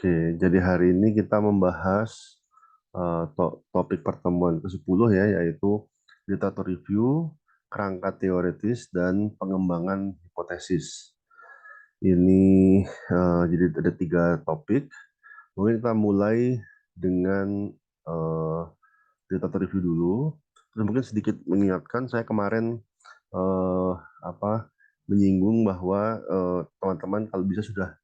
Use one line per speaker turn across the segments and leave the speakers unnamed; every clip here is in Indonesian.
Oke, jadi hari ini kita membahas topik pertemuan ke-10 ya, yaitu literatur review, kerangka teoritis, dan pengembangan hipotesis. Ini jadi ada 3 topik. Mungkin kita mulai dengan eh, literatur review dulu. Terus mungkin sedikit mengingatkan, saya kemarin eh, apa menyinggung bahwa teman-teman kalau bisa sudah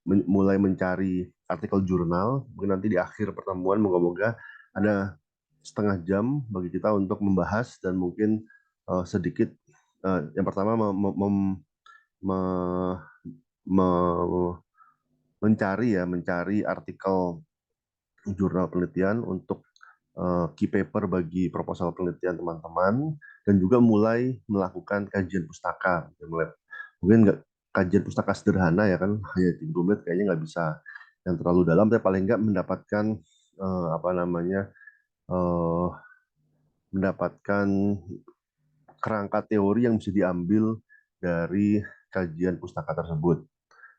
mulai mencari artikel jurnal. Mungkin nanti di akhir pertemuan moga-moga ada setengah jam bagi kita untuk membahas dan mungkin sedikit yang pertama me- me- mencari artikel jurnal penelitian untuk key paper bagi proposal penelitian teman-teman dan juga mulai melakukan kajian pustaka. Mungkin nggak kajian pustaka sederhana ya kan, hanya 30 menit kayaknya nggak bisa yang terlalu dalam, tapi paling nggak mendapatkan apa namanya eh, mendapatkan kerangka teori yang bisa diambil dari kajian pustaka tersebut.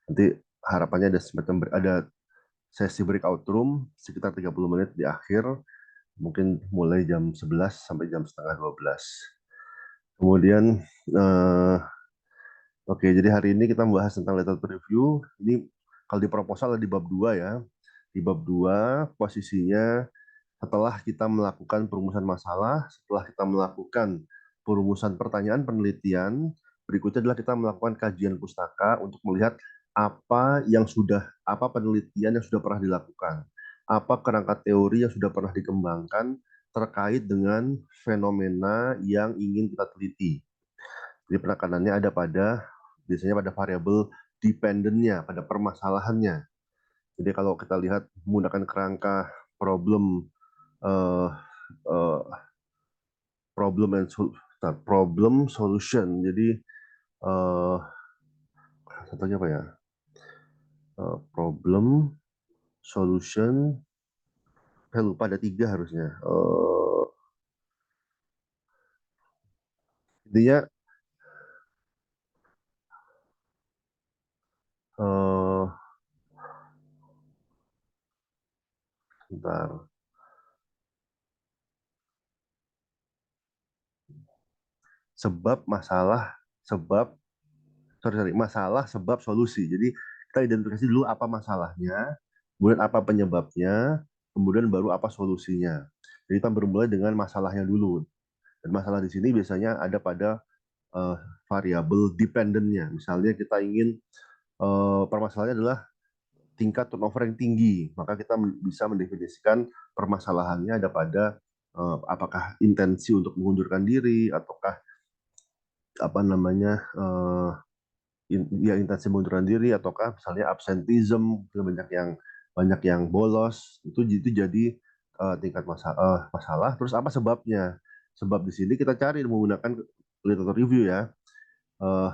Nanti harapannya ada semacam ada sesi breakout room sekitar 30 menit di akhir, mungkin mulai jam 11 sampai jam setengah 12. Kemudian, eh, oke, jadi hari ini kita membahas tentang literatur review. Ini kalau di proposal ada di bab 2 ya. Di bab 2 posisinya setelah kita melakukan perumusan masalah, setelah kita melakukan perumusan pertanyaan penelitian, berikutnya adalah kita melakukan kajian pustaka untuk melihat apa penelitian yang sudah pernah dilakukan, apa kerangka teori yang sudah pernah dikembangkan terkait dengan fenomena yang ingin kita teliti. Jadi penekanannya ada biasanya pada variabel dependent-nya, pada permasalahannya. Jadi kalau kita lihat menggunakan kerangka problem eh, eh, problem and problem solution. Jadi eh, satunya apa ya? Problem solution. Saya lupa ada 3 harusnya. Intinya eh, sebentar. Sebab masalah sebab masalah sebab solusi. Jadi kita identifikasi dulu apa masalahnya, kemudian apa penyebabnya, kemudian baru apa solusinya. Jadi kita bermulai dengan masalahnya dulu. Dan masalah di sini biasanya ada pada uh, variabel dependentnya. Misalnya kita ingin permasalahannya adalah tingkat turnover yang tinggi, maka kita bisa mendefinisikan permasalahannya ada pada apakah intensi untuk mengundurkan diri ataukah apa namanya ya intensi mengundurkan diri ataukah misalnya absenteeism, banyak yang bolos, itu jadi tingkat masalah. Terus apa sebabnya? Sebab di sini kita cari menggunakan literatur review ya. Eh,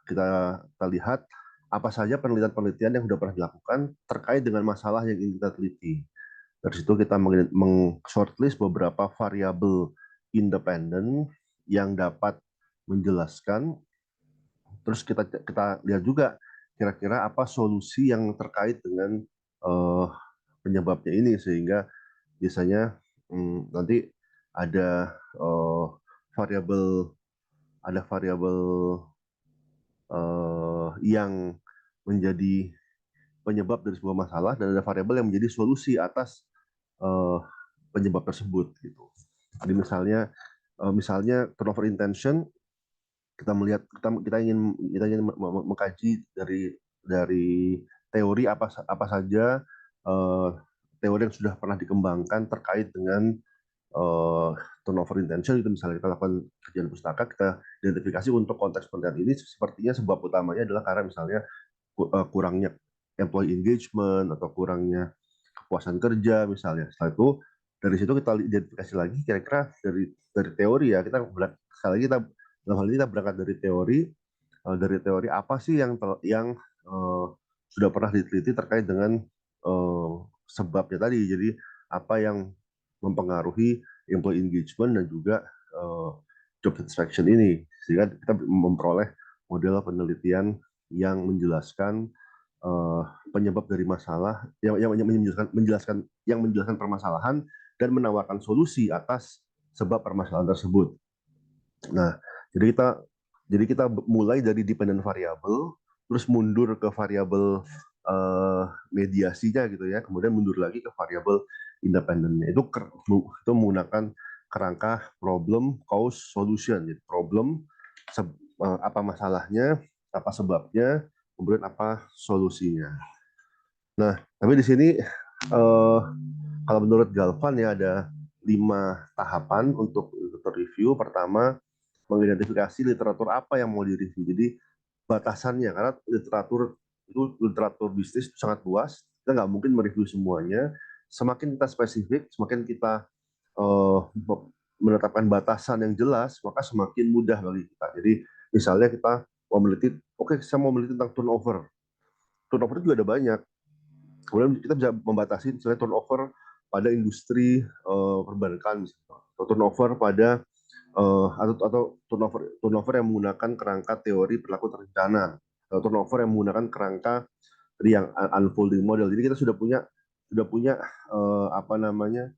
kita lihat apa saja penelitian-penelitian yang sudah pernah dilakukan terkait dengan masalah yang ingin kita teliti. Dari situ kita meng-shortlist beberapa variabel independen yang dapat menjelaskan. Terus kita lihat juga kira-kira apa solusi yang terkait dengan eh, penyebabnya ini, sehingga biasanya nanti ada variabel variabel yang menjadi penyebab dari sebuah masalah dan ada variabel yang menjadi solusi atas eh, penyebab tersebut gitu. Jadi misalnya turnover intention, kita ingin mengkaji dari teori apa saja eh, teori yang sudah pernah dikembangkan terkait dengan eh, turnover intention. Itu misalnya kita lakukan kajian pustaka, kita identifikasi untuk konteks penelitian ini sepertinya sebab utamanya adalah karena misalnya kurangnya employee engagement atau kurangnya kepuasan kerja misalnya. Setelah itu dari situ kita identifikasi lagi kira-kira dari teori ya, sekali lagi kita dalam hal ini kita berangkat dari teori apa sih yang eh, sudah pernah diteliti terkait dengan sebabnya tadi. Jadi apa yang mempengaruhi employee engagement dan juga eh, job satisfaction ini, sehingga kita memperoleh model penelitian yang menjelaskan eh, penyebab dari masalah, yang menjelaskan permasalahan dan menawarkan solusi atas sebab permasalahan tersebut. Nah, jadi kita mulai dari dependent variable, terus mundur ke variabel mediasinya gitu ya, kemudian mundur lagi ke variabel independennya. Itu menggunakan kerangka problem, cause, solution. Jadi problem, apa masalahnya, apa sebabnya, kemudian apa solusinya. Nah, tapi di sini kalau menurut Galvan ya ada 5 tahapan untuk review. Pertama, mengidentifikasi literatur apa yang mau direview. Jadi batasannya, karena literatur bisnis itu sangat luas, kita nggak mungkin mereview semuanya. Semakin kita spesifik, semakin kita uh, menetapkan batasan yang jelas, maka semakin mudah bagi kita. Jadi misalnya kita mau meneliti, oke, saya mau meneliti tentang turnover. Turnover juga ada banyak. Kemudian kita bisa membatasi misalnya turnover pada industri perbankan, misalnya, atau turnover pada atau turnover yang menggunakan kerangka teori perilaku terencana, atau turnover yang menggunakan kerangka yang unfolding model. Jadi kita sudah punya apa namanya,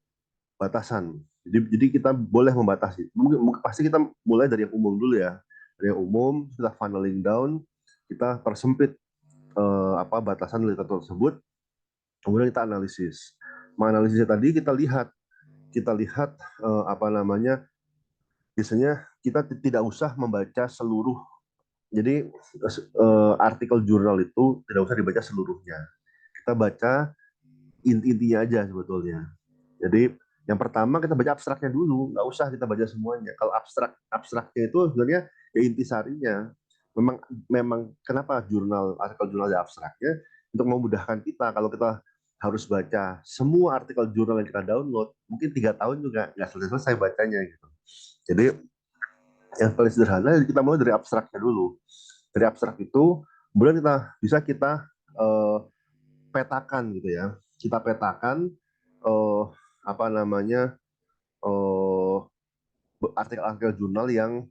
batasan. Jadi kita boleh membatasi. Mungkin pasti kita mulai dari yang umum dulu ya. Dari yang umum kita funneling down, kita persempit apa batasan literatur tersebut, kemudian kita analisis. Menganalisisnya tadi kita lihat apa namanya, biasanya kita tidak usah membaca seluruh. Jadi artikel jurnal itu tidak usah dibaca seluruhnya. Kita baca inti-intinya aja sebetulnya. Jadi yang pertama kita baca abstraknya dulu, nggak usah kita baca semuanya. Kalau abstraknya itu sebenarnya ya intisarinya. Memang memang kenapa artikel jurnal ada abstraknya, untuk memudahkan kita. Kalau kita harus baca semua artikel jurnal yang kita download, mungkin 3 tahun juga nggak selesai bacanya gitu. Jadi yang paling sederhana kita mulai dari abstraknya dulu. Dari abstrak itu kemudian kita petakan gitu ya. Kita petakan eh, apa namanya, eh, artikel-artikel jurnal yang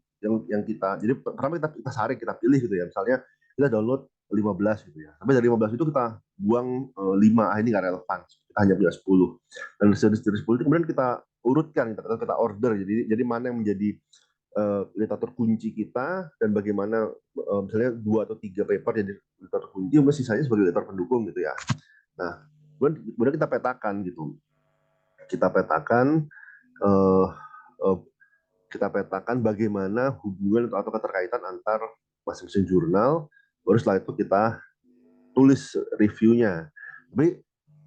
kita, jadi pertama kita saring, kita pilih gitu ya. Misalnya kita download 15 gitu ya, tapi dari 15 itu kita buang 5, ini nggak relevan, kita hanya punya 10. Dan dari 10 itu kemudian kita urutkan, kita order, jadi mana yang menjadi literatur kunci kita, dan bagaimana misalnya 2 atau 3 paper jadi literatur kunci, kemudian sisanya sebagai literatur pendukung gitu ya. Nah, kemudian kita petakan gitu, kita petakan eh, eh, kita petakan bagaimana hubungan atau keterkaitan antar masing-masing jurnal. Baru setelah itu kita tulis reviewnya. Tapi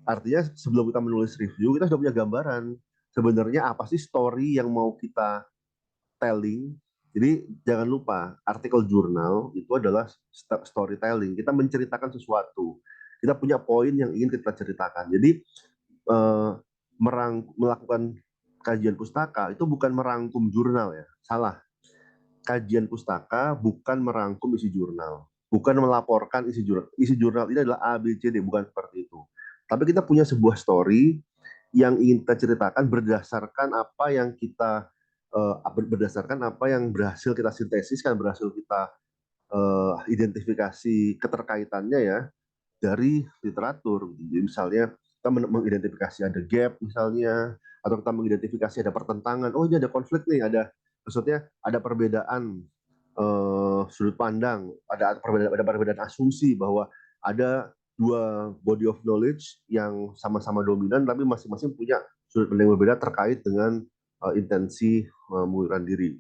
artinya sebelum kita menulis review, kita sudah punya gambaran sebenarnya apa sih story yang mau kita telling. Jadi jangan lupa, artikel jurnal itu adalah storytelling. Kita menceritakan sesuatu. Kita punya poin yang ingin kita ceritakan. Jadi eh, melakukan kajian pustaka itu bukan merangkum jurnal ya. Salah. Kajian pustaka bukan merangkum isi jurnal, bukan melaporkan isi jurnal. Isi jurnal ini adalah A, B, C, D, bukan seperti itu. Tapi kita punya sebuah story yang ingin kita ceritakan berdasarkan apa yang kita berdasarkan apa yang berhasil kita sintesiskan, berhasil kita identifikasi keterkaitannya ya dari literatur. Jadi misalnya kita mengidentifikasi ada gap misalnya, atau kita mengidentifikasi ada pertentangan. Oh, ini ada konflik nih, maksudnya ada perbedaan sudut pandang, ada perbedaan asumsi bahwa ada 2 body of knowledge yang sama-sama dominan, tapi masing-masing punya sudut pandang yang berbeda terkait dengan intensi mengundurkan diri.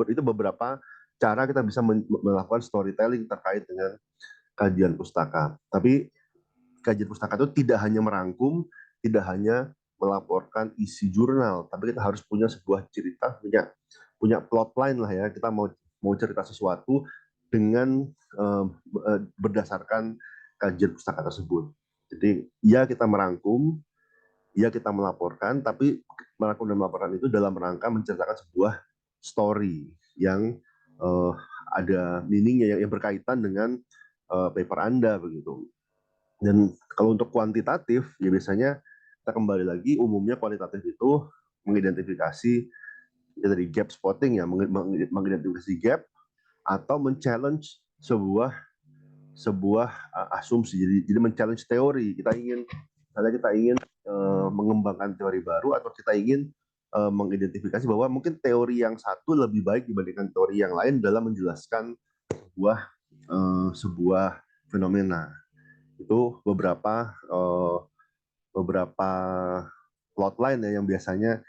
Itu beberapa cara kita bisa melakukan storytelling terkait dengan kajian pustaka. Tapi kajian pustaka itu tidak hanya merangkum, tidak hanya melaporkan isi jurnal, tapi kita harus punya sebuah cerita, punya plot line lah ya. Kita mau cerita sesuatu dengan berdasarkan kajian pustaka tersebut. Jadi ya kita merangkum, ya kita melaporkan, tapi merangkum dan melaporkan itu dalam rangka menceritakan sebuah story yang uh, ada meaningnya, yang berkaitan dengan paper Anda begitu. Dan kalau untuk kuantitatif, ya biasanya kita kembali lagi, umumnya kualitatif itu mengidentifikasi ya dari gap spotting ya, mengidentifikasi gap atau men-challenge sebuah sebuah asumsi. Jadi men-challenge teori. Kita ingin mengembangkan teori baru, atau kita ingin mengidentifikasi bahwa mungkin teori yang satu lebih baik dibandingkan teori yang lain dalam menjelaskan sebuah sebuah fenomena. Itu beberapa plotline ya yang biasanya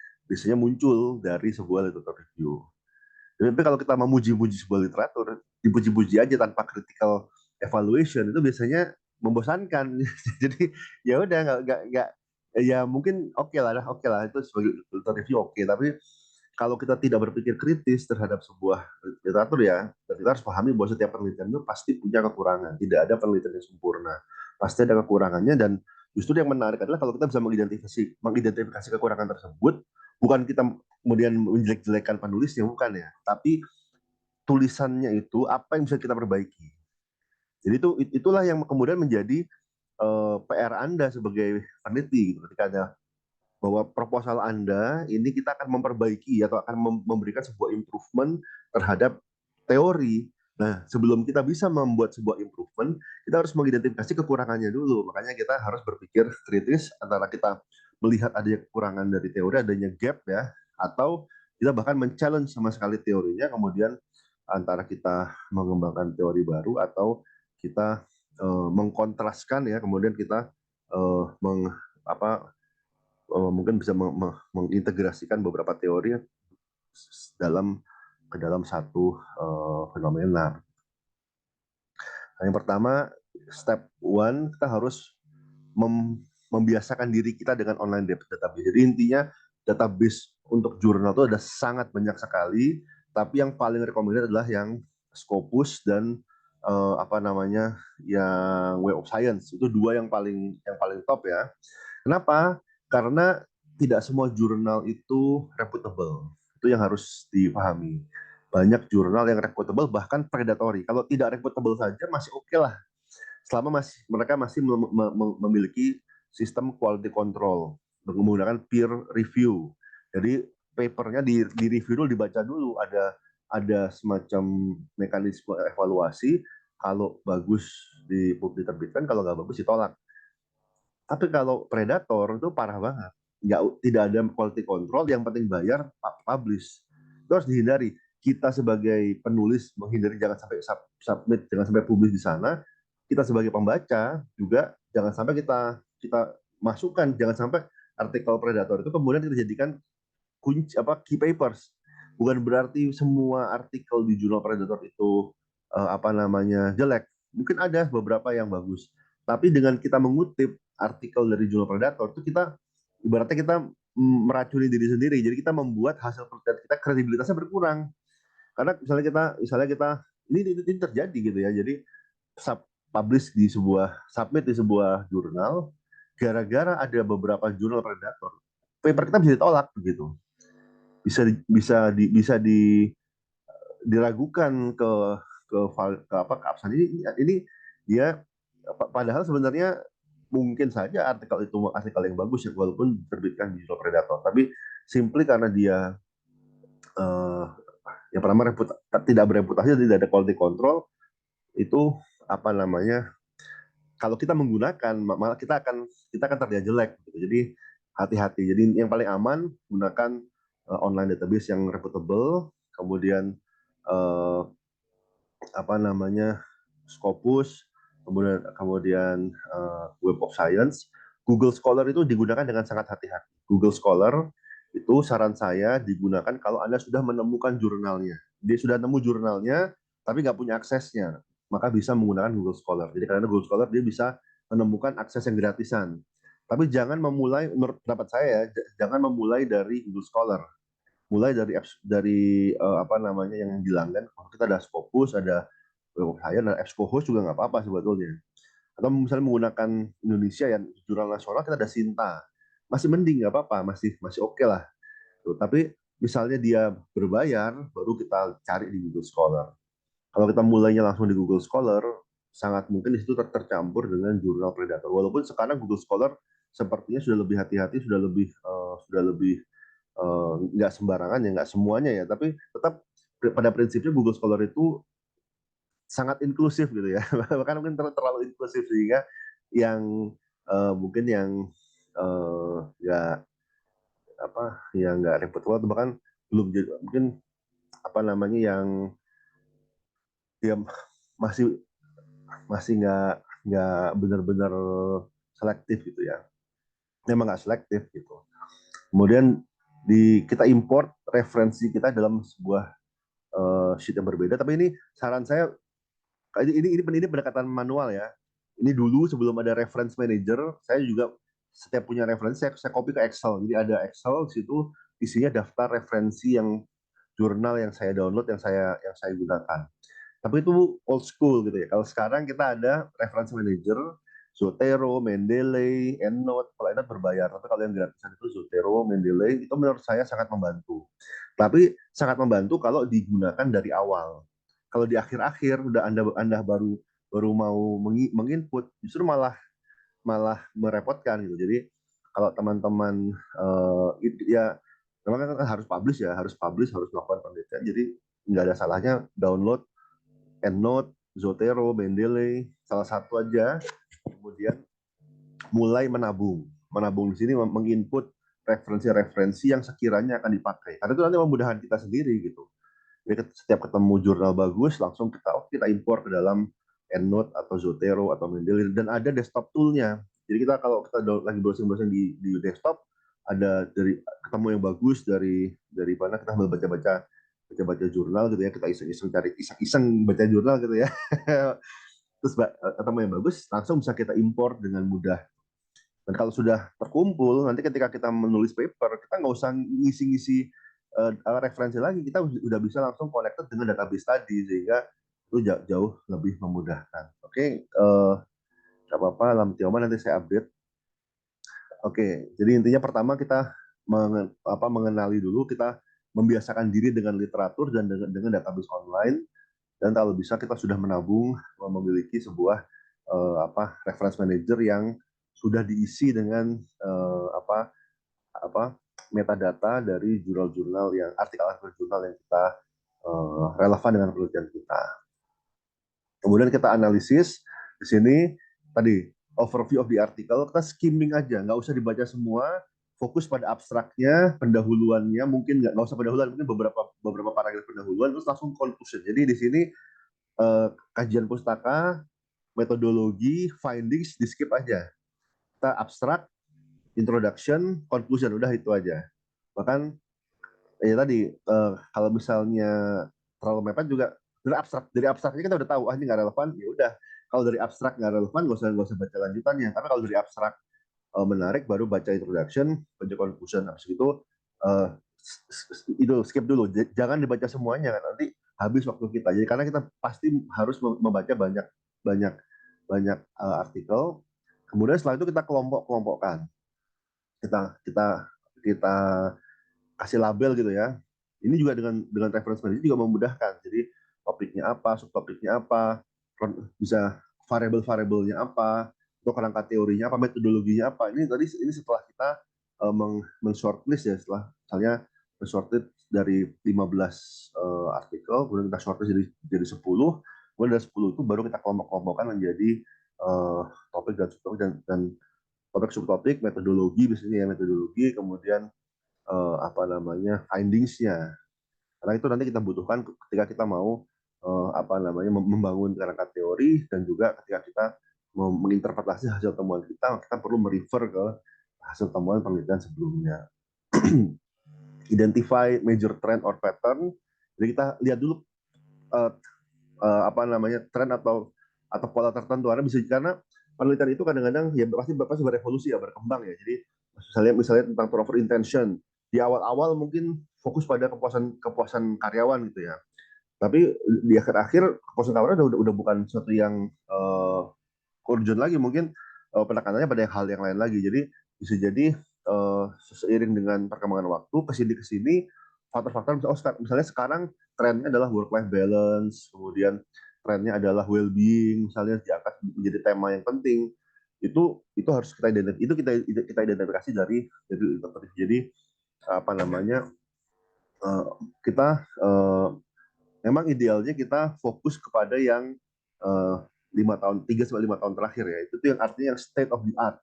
muncul dari sebuah literatur review. Tapi kalau kita memuji-muji sebuah literatur, dipuji-puji aja tanpa critical evaluation, itu biasanya membosankan. Jadi ya udah, nggak, ya mungkin oke lah itu sebagai literatur review oke. Tapi kalau kita tidak berpikir kritis terhadap sebuah literatur, ya kita harus pahami bahwa setiap penelitian itu pasti punya kekurangan. Tidak ada penelitian yang sempurna, pasti ada kekurangannya. Dan justru yang menarik adalah kalau kita bisa mengidentifikasi kekurangan tersebut, bukan kita kemudian menjelek-jelekan penulisnya, bukan ya, tapi tulisannya itu apa yang bisa kita perbaiki. Jadi itulah yang kemudian menjadi PR Anda sebagai peneliti gitu. Ketika ada bahwa proposal Anda ini kita akan memperbaiki atau akan memberikan sebuah improvement terhadap teori. Nah, sebelum kita bisa membuat sebuah improvement, kita harus mengidentifikasi kekurangannya dulu. Makanya kita harus berpikir kritis antara kita melihat adanya kekurangan dari teori, adanya gap ya, atau kita bahkan men-challenge sama sekali teorinya, kemudian antara kita mengembangkan teori baru atau kita mengkontraskan ya, kemudian kita apa mungkin bisa mengintegrasikan beberapa teori dalam ke dalam satu fenomena. Nah, yang pertama, step one, kita harus membiasakan diri kita dengan online database. Jadi intinya database untuk jurnal itu ada sangat banyak sekali, tapi yang paling recommended adalah yang Scopus dan apa namanya, yang Web of Science. Itu dua yang paling top ya. Kenapa? Karena tidak semua jurnal itu reputable. Itu yang harus dipahami. Banyak jurnal yang reputable, bahkan predatory. Kalau tidak reputable saja masih oke lah. Selama mereka masih memiliki sistem quality control menggunakan peer review. Jadi papernya di review dulu, dibaca dulu, ada semacam mekanisme evaluasi. Kalau bagus diterbitkan, kalau nggak bagus ditolak. Tapi kalau predator itu parah banget. Tidak ada quality control, yang penting bayar, publish. Itu harus dihindari. Kita sebagai penulis menghindari, jangan sampai submit, jangan sampai publish di sana. Kita sebagai pembaca juga jangan sampai kita masukkan, jangan sampai artikel predator itu kemudian kita jadikan kunci key papers. Bukan berarti semua artikel di jurnal predator itu apa namanya jelek. Mungkin ada beberapa yang bagus. Tapi dengan kita mengutip artikel dari jurnal predator itu, kita ibaratnya kita meracuni diri sendiri. Jadi kita membuat hasil penelitian kita kredibilitasnya berkurang. Karena misalnya kita ini terjadi gitu ya. Jadi publish di submit di sebuah jurnal, gara-gara ada beberapa jurnal predator, paper kita bisa ditolak begitu. Bisa diragukan ke apa keabsahan ini dia, padahal sebenarnya mungkin saja artikel itu artikel yang bagus ya, walaupun terbitkan di jurnal predator, tapi simply karena dia uh, yang pertama tidak bereputasi, tidak ada quality control, itu apa namanya, kalau kita menggunakan malah kita akan terlihat jelek gitu. Jadi hati-hati. Jadi yang paling aman, gunakan online database yang reputable, kemudian uh, apa namanya, Scopus, kemudian Web of Science. Google Scholar itu digunakan dengan sangat hati-hati. Google Scholar itu saran saya digunakan kalau Anda sudah menemukan jurnalnya. Dia sudah nemu jurnalnya, tapi nggak punya aksesnya, maka bisa menggunakan Google Scholar. Jadi karena Google Scholar dia bisa menemukan akses yang gratisan. Tapi jangan memulai, menurut pendapat saya, jangan memulai dari Google Scholar. Mulai dari apa namanya yang dilanggan. Kalau kita ada Scopus, ada saya dan EBSCO-host juga nggak apa-apa sebetulnya. Atau misalnya menggunakan Indonesia yang jurnal nasional, kita ada Sinta, masih mending, nggak apa-apa, masih masih oke lah. Tuh, tapi misalnya dia berbayar, baru kita cari di Google Scholar. Kalau kita mulainya langsung di Google Scholar, sangat mungkin di situ tercampur dengan jurnal predator. Walaupun sekarang Google Scholar sepertinya sudah lebih hati-hati, sudah lebih nggak sembarangan ya, nggak semuanya ya, tapi tetap pada prinsipnya Google Scholar itu sangat inklusif gitu ya. Bahkan mungkin terlalu inklusif sehingga yang mungkin yang nggak apa yang nggak reputable atau bahkan belum jadi mungkin apa namanya yang ya masih masih nggak benar-benar selektif gitu ya. Memang nggak selektif gitu. Kemudian kita import referensi kita dalam sebuah sheet yang berbeda. Tapi ini saran saya ini pendekatan manual ya. Ini dulu sebelum ada reference manager, saya juga setiap punya referensi saya copy ke Excel. Jadi ada Excel di situ isinya daftar referensi yang jurnal yang saya download yang saya gunakan. Tapi itu old school gitu ya. Kalau sekarang kita ada reference manager, Zotero, Mendeley, EndNote. Kalau EndNote berbayar, tapi kalau yang gratisan itu Zotero, Mendeley, itu menurut saya sangat membantu. Tapi sangat membantu kalau digunakan dari awal. Kalau di akhir-akhir udah anda baru baru mau menginput, justru malah malah merepotkan gitu. Jadi kalau teman-teman ya memang kan harus publish ya, harus melakukan penelitian. Jadi nggak ada salahnya download EndNote, Zotero, Mendeley, salah satu aja, kemudian mulai menabung. Menabung di sini menginput referensi-referensi yang sekiranya akan dipakai. Karena itu nanti memudahkan kita sendiri gitu. Jadi setiap ketemu jurnal bagus, langsung kita impor ke dalam EndNote atau Zotero atau Mendeley dan ada desktop toolnya. Jadi kita kalau kita lagi browsing-browsing di desktop ada dari ketemu yang bagus dari mana kita ambil baca-baca jurnal gitu ya, kita iseng-iseng cari iseng-iseng baca jurnal gitu ya. Terus ketemu yang bagus langsung bisa kita impor dengan mudah. Dan kalau sudah terkumpul, nanti ketika kita menulis paper, kita nggak usah ngisi-ngisi referensi lagi, kita udah bisa langsung connected dengan database tadi, sehingga itu jauh lebih memudahkan. Oke, nggak apa-apa, lama nanti saya update. Oke, jadi intinya pertama kita mengenali dulu, kita membiasakan diri dengan literatur dan dengan database online, dan kalau bisa kita sudah menabung, memiliki sebuah reference manager yang sudah diisi dengan apa apa metadata dari jurnal-jurnal yang artikel-artikel jurnal yang kita relevan dengan penelitian kita. Kemudian kita analisis di sini tadi overview of the article, kita skimming aja, nggak usah dibaca semua, fokus pada abstraknya, pendahuluannya, mungkin nggak usah pendahuluan, mungkin beberapa paragraf pendahuluan, terus langsung conclusion. Jadi di sini kajian pustaka, metodologi, findings, di skip aja. Kita abstrak, introduction, conclusion, udah itu aja. Bahkan ya tadi kalau misalnya terlalu mepet juga dari abstraknya kita udah tahu ini nggak relevan, ya udah. Kalau dari abstrak nggak relevan, nggak usah baca lanjutannya. Tapi kalau dari abstrak menarik, baru baca introduction, baca conclusion, habis itu uh, itu skip dulu, jangan dibaca semuanya kan, nanti habis waktu kita. Jadi karena kita pasti harus membaca banyak banyak banyak artikel, kemudian setelah itu kita kelompokkan, kita kita kita kasih label gitu ya. Ini juga dengan reference manager juga memudahkan. Jadi topiknya apa, subtopiknya apa, bisa variabel-variabelnya apa, untuk kerangka teorinya apa, metodologinya apa. Ini setelah kita men-shortlist ya, setelah misalnya men-shortlist dari 15 artikel, kemudian kita shortlist jadi 10, kemudian dari 10 itu baru kita kelompok-kelompokkan menjadi topik dan subtopik dan topik subtopik, metodologi biasanya ya, metodologi, kemudian apa namanya findings-nya. Karena itu nanti kita butuhkan ketika kita mau apa namanya membangun kerangka teori, dan juga ketika kita menginterpretasi hasil temuan kita perlu merefer ke hasil temuan penelitian sebelumnya. Identify major trend or pattern. Jadi kita lihat dulu uh, apa namanya tren atau pola tertentu, karena penelitian itu kadang-kadang ya pasti berevolusi ya, berkembang ya. Jadi misalnya tentang turnover intention, di awal-awal mungkin fokus pada kepuasan karyawan gitu ya, tapi di akhir-akhir kepuasan karyawan udah bukan sesuatu yang urgent lagi, mungkin penekanannya pada hal yang lain lagi. Jadi bisa jadi seiring dengan perkembangan waktu kesini faktor-faktor misalnya sekarang trennya adalah work life balance, kemudian trennya adalah well-being, misalnya diangkat menjadi tema yang penting. Itu harus kita identifikasi dari jadi apa namanya kita memang idealnya kita fokus kepada yang eh, 5 tahun, 3 sampai 5 tahun terakhir ya. Itu tuh yang artinya yang state of the art.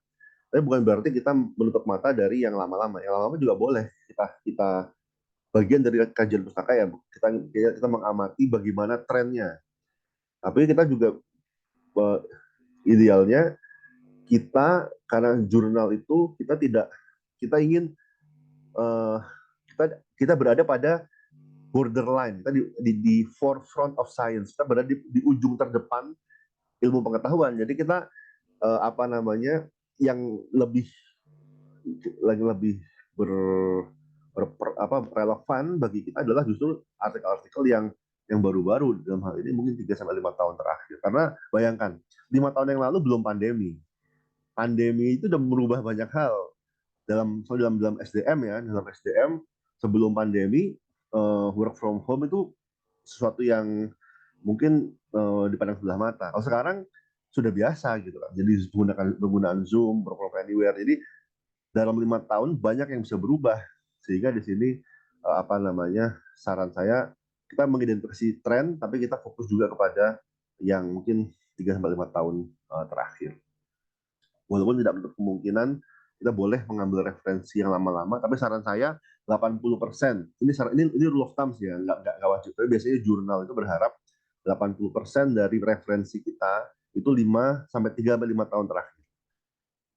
Tapi bukan berarti kita menutup mata dari yang lama-lama. Yang lama-lama juga boleh kita bagian dari kajian pustaka ya. Kita mengamati bagaimana trennya. Tapi kita juga eh, idealnya kita, karena jurnal itu kita ingin eh, kita berada pada borderline, kita di forefront of science, kita berada di ujung terdepan ilmu pengetahuan. Jadi kita apa namanya, yang lebih lebih ber, relevan bagi kita adalah justru artikel-artikel yang baru-baru, dalam hal ini mungkin 3 sampai 5 tahun terakhir. Karena bayangkan 5 tahun yang lalu belum pandemi. Pandemi itu udah merubah banyak hal dalam SDM ya, dalam SDM sebelum pandemi, work from home itu sesuatu yang mungkin dipandang sebelah mata. Kalau sekarang sudah biasa gitu kan. Jadi penggunaan Zoom, work from anywhere. Jadi dalam 5 tahun banyak yang bisa berubah, sehingga di sini apa namanya, saran saya kita mengidentifikasi tren, tapi kita fokus juga kepada yang mungkin 3 sampai 5 tahun terakhir. Walaupun tidak menutup kemungkinan kita boleh mengambil referensi yang lama-lama, tapi saran saya 80%. Ini rule of thumb sih ya, nggak wajib. Tapi biasanya jurnal itu berharap 80% dari referensi kita itu 3 sampai 5 tahun terakhir.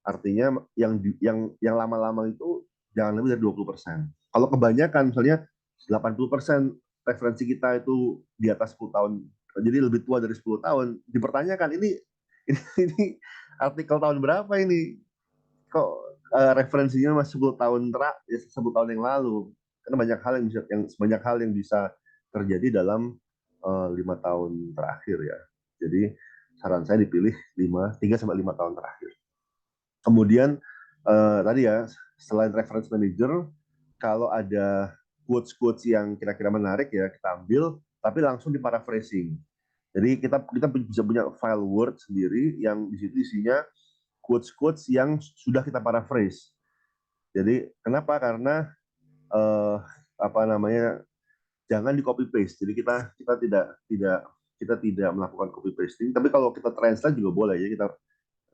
Artinya yang lama-lama itu jangan lebih dari 20%. Kalau kebanyakan misalnya 80% referensi kita itu di atas 10 tahun, jadi lebih tua dari 10 tahun, dipertanyakan ini artikel tahun berapa ini? Kok referensinya masih 10 tahun 10 tahun yang lalu? Karena banyak hal yang bisa terjadi dalam 5 tahun terakhir ya. Jadi saran saya dipilih 3 sampai 5 tahun terakhir. Kemudian tadi ya, selain reference manager, kalau ada quotes-quotes yang kira-kira menarik ya kita ambil, tapi langsung di paraphrasing. Jadi kita bisa punya file Word sendiri yang di situ isinya quotes-quotes yang sudah kita paraphrase. Jadi kenapa? Karena eh, apa namanya, jangan di copy paste. Jadi kita tidak melakukan copy pasting. Tapi kalau kita translate juga boleh ya. Kita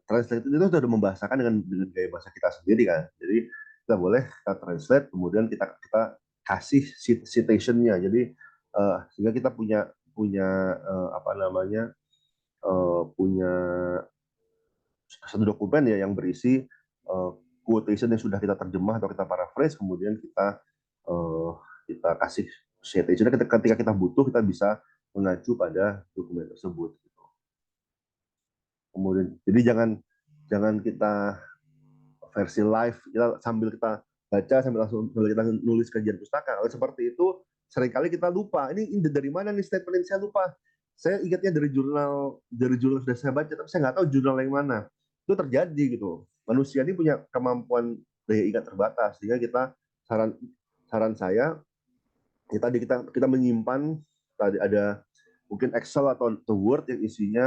translate itu sudah membahasakan dengan gaya bahasa kita sendiri kan. Jadi kita boleh kita translate, kemudian kita kasih citationnya. Jadi sehingga kita punya punya apa namanya, punya satu dokumen ya yang berisi quotation yang sudah kita terjemah atau kita paraphrase, kemudian uh, kita kasih citation. Ketika kita butuh, kita bisa mengacu pada dokumen tersebut. Kemudian, jadi jangan jangan kita versi live, sambil kita baca sambil kita nulis kajian pustaka. Kalau seperti itu seringkali kita lupa. Ini dari mana nih statement ini, saya lupa. Saya ingatnya dari jurnal sudah saya baca, tapi saya nggak tahu jurnal yang mana. Itu terjadi gitu. Manusia ini punya kemampuan daya ingat terbatas, sehingga saran saran saya kita menyimpan, tadi ada mungkin Excel atau Word yang isinya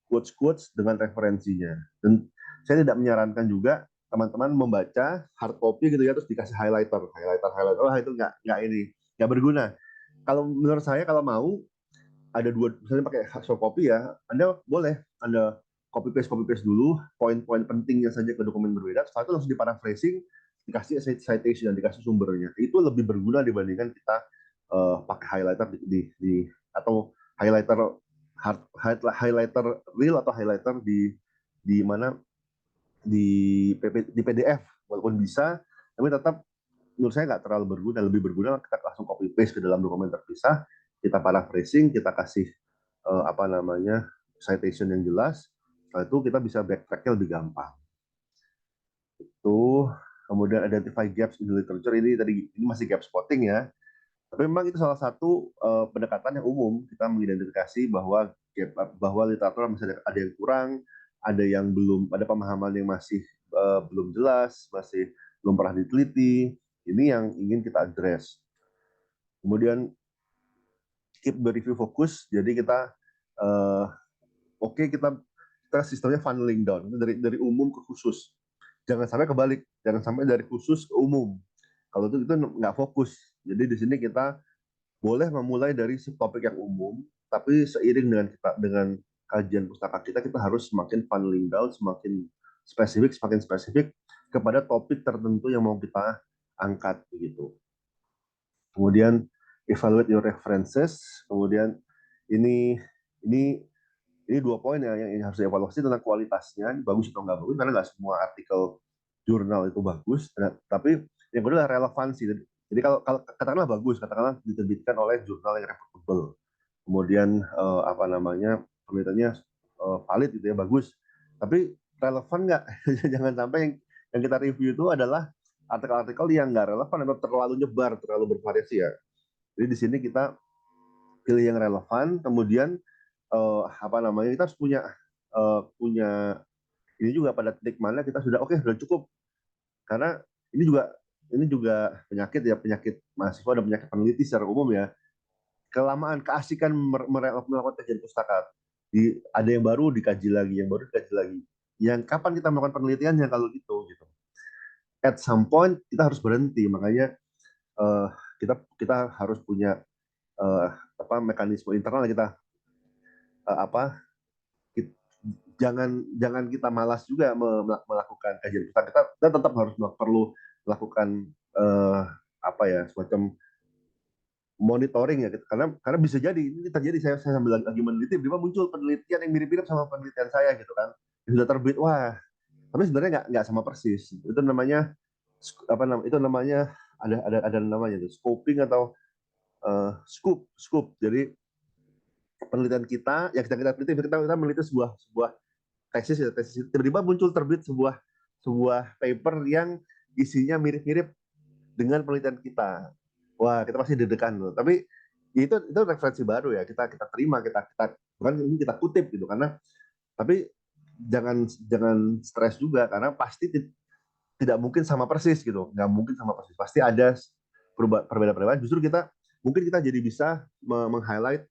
quotes-quotes dengan referensinya. Dan saya tidak menyarankan juga teman-teman membaca hard copy gitu ya, terus dikasih highlighter. Oh, itu nggak berguna. Kalau menurut saya, kalau mau ada dua, misalnya pakai soft copy ya, Anda boleh Anda copy paste dulu poin-poin pentingnya saja ke dokumen berbeda, setelah itu langsung di paraphrasing, dikasih citation dan dikasih sumbernya. Itu lebih berguna dibandingkan kita pakai highlighter atau highlighter highlighter real atau highlighter di mana di PDF. Walaupun bisa, tapi tetap menurut saya nggak terlalu berguna. Lebih berguna kita langsung copy paste ke dalam dokumen terpisah, kita paraphrasing, kita kasih apa namanya, citation yang jelas. Setelah itu kita bisa backtracknya lebih gampang. Itu kemudian identify gaps in the literature. Ini masih gap spotting ya. Tapi memang itu salah satu pendekatan yang umum, kita mengidentifikasi bahwa literatur masih ada yang kurang, ada pemahaman yang masih belum jelas, masih belum pernah diteliti. Ini yang ingin kita address. Kemudian keep the review fokus. Jadi kita kita sistemnya funneling down dari umum ke khusus. Jangan sampai kebalik, jangan sampai dari khusus ke umum. Kalau itu nggak fokus. Jadi di sini kita boleh memulai dari topik yang umum, tapi seiring dengan kajian pustaka kita harus semakin funneling down, semakin spesifik kepada topik tertentu yang mau kita angkat begitu. Kemudian evaluate your references. Kemudian ini ini ini 2 poin ya yang harus dievaluasi tentang kualitasnya, bagus atau nggak bagus, karena nggak semua artikel jurnal itu bagus. Tapi yang kedua adalah relevansi. Jadi kalau katakanlah bagus, katakanlah diterbitkan oleh jurnal yang reputable, kemudian apa namanya penelitiannya valid gitu ya, bagus. Tapi relevan nggak? Jangan sampai yang kita review itu adalah artikel-artikel yang nggak relevan atau terlalu nyebar, terlalu bervariasi ya. Jadi di sini kita pilih yang relevan, kemudian apa namanya kita harus punya ini juga pada titik mana kita sudah oke, sudah cukup, karena ini juga penyakit mahasiswa dan penyakit peneliti secara umum ya, kelamaan keasikan melakukan kajian pustaka, ada yang baru dikaji lagi, yang baru dikaji lagi, yang kapan kita melakukan penelitiannya kalau gitu at some point kita harus berhenti. Makanya uh, kita harus punya uh, mekanisme internal kita, apa jangan kita malas juga melakukan kajian kita tetap perlu melakukan apa ya, semacam monitoring ya, karena bisa jadi ini terjadi, saya sambil lagi meneliti tiba muncul penelitian yang mirip-mirip sama penelitian saya gitu kan, yang sudah terbit, wah tapi sebenarnya nggak sama persis. Itu namanya itu namanya ada namanya itu scoping atau scoop. Jadi penelitian kita yang kita teliti, kita meneliti sebuah tesis ya, tiba-tiba muncul terbit sebuah paper yang isinya mirip-mirip dengan penelitian kita. Wah, kita pasti deg-degan loh. Tapi itu referensi baru ya, kita terima, kita bukan ini kita kutip gitu, karena tapi jangan stres juga, karena pasti tidak mungkin sama persis gitu, nggak mungkin sama persis, pasti ada perbedaan-perbedaan. Justru kita jadi bisa meng-highlight,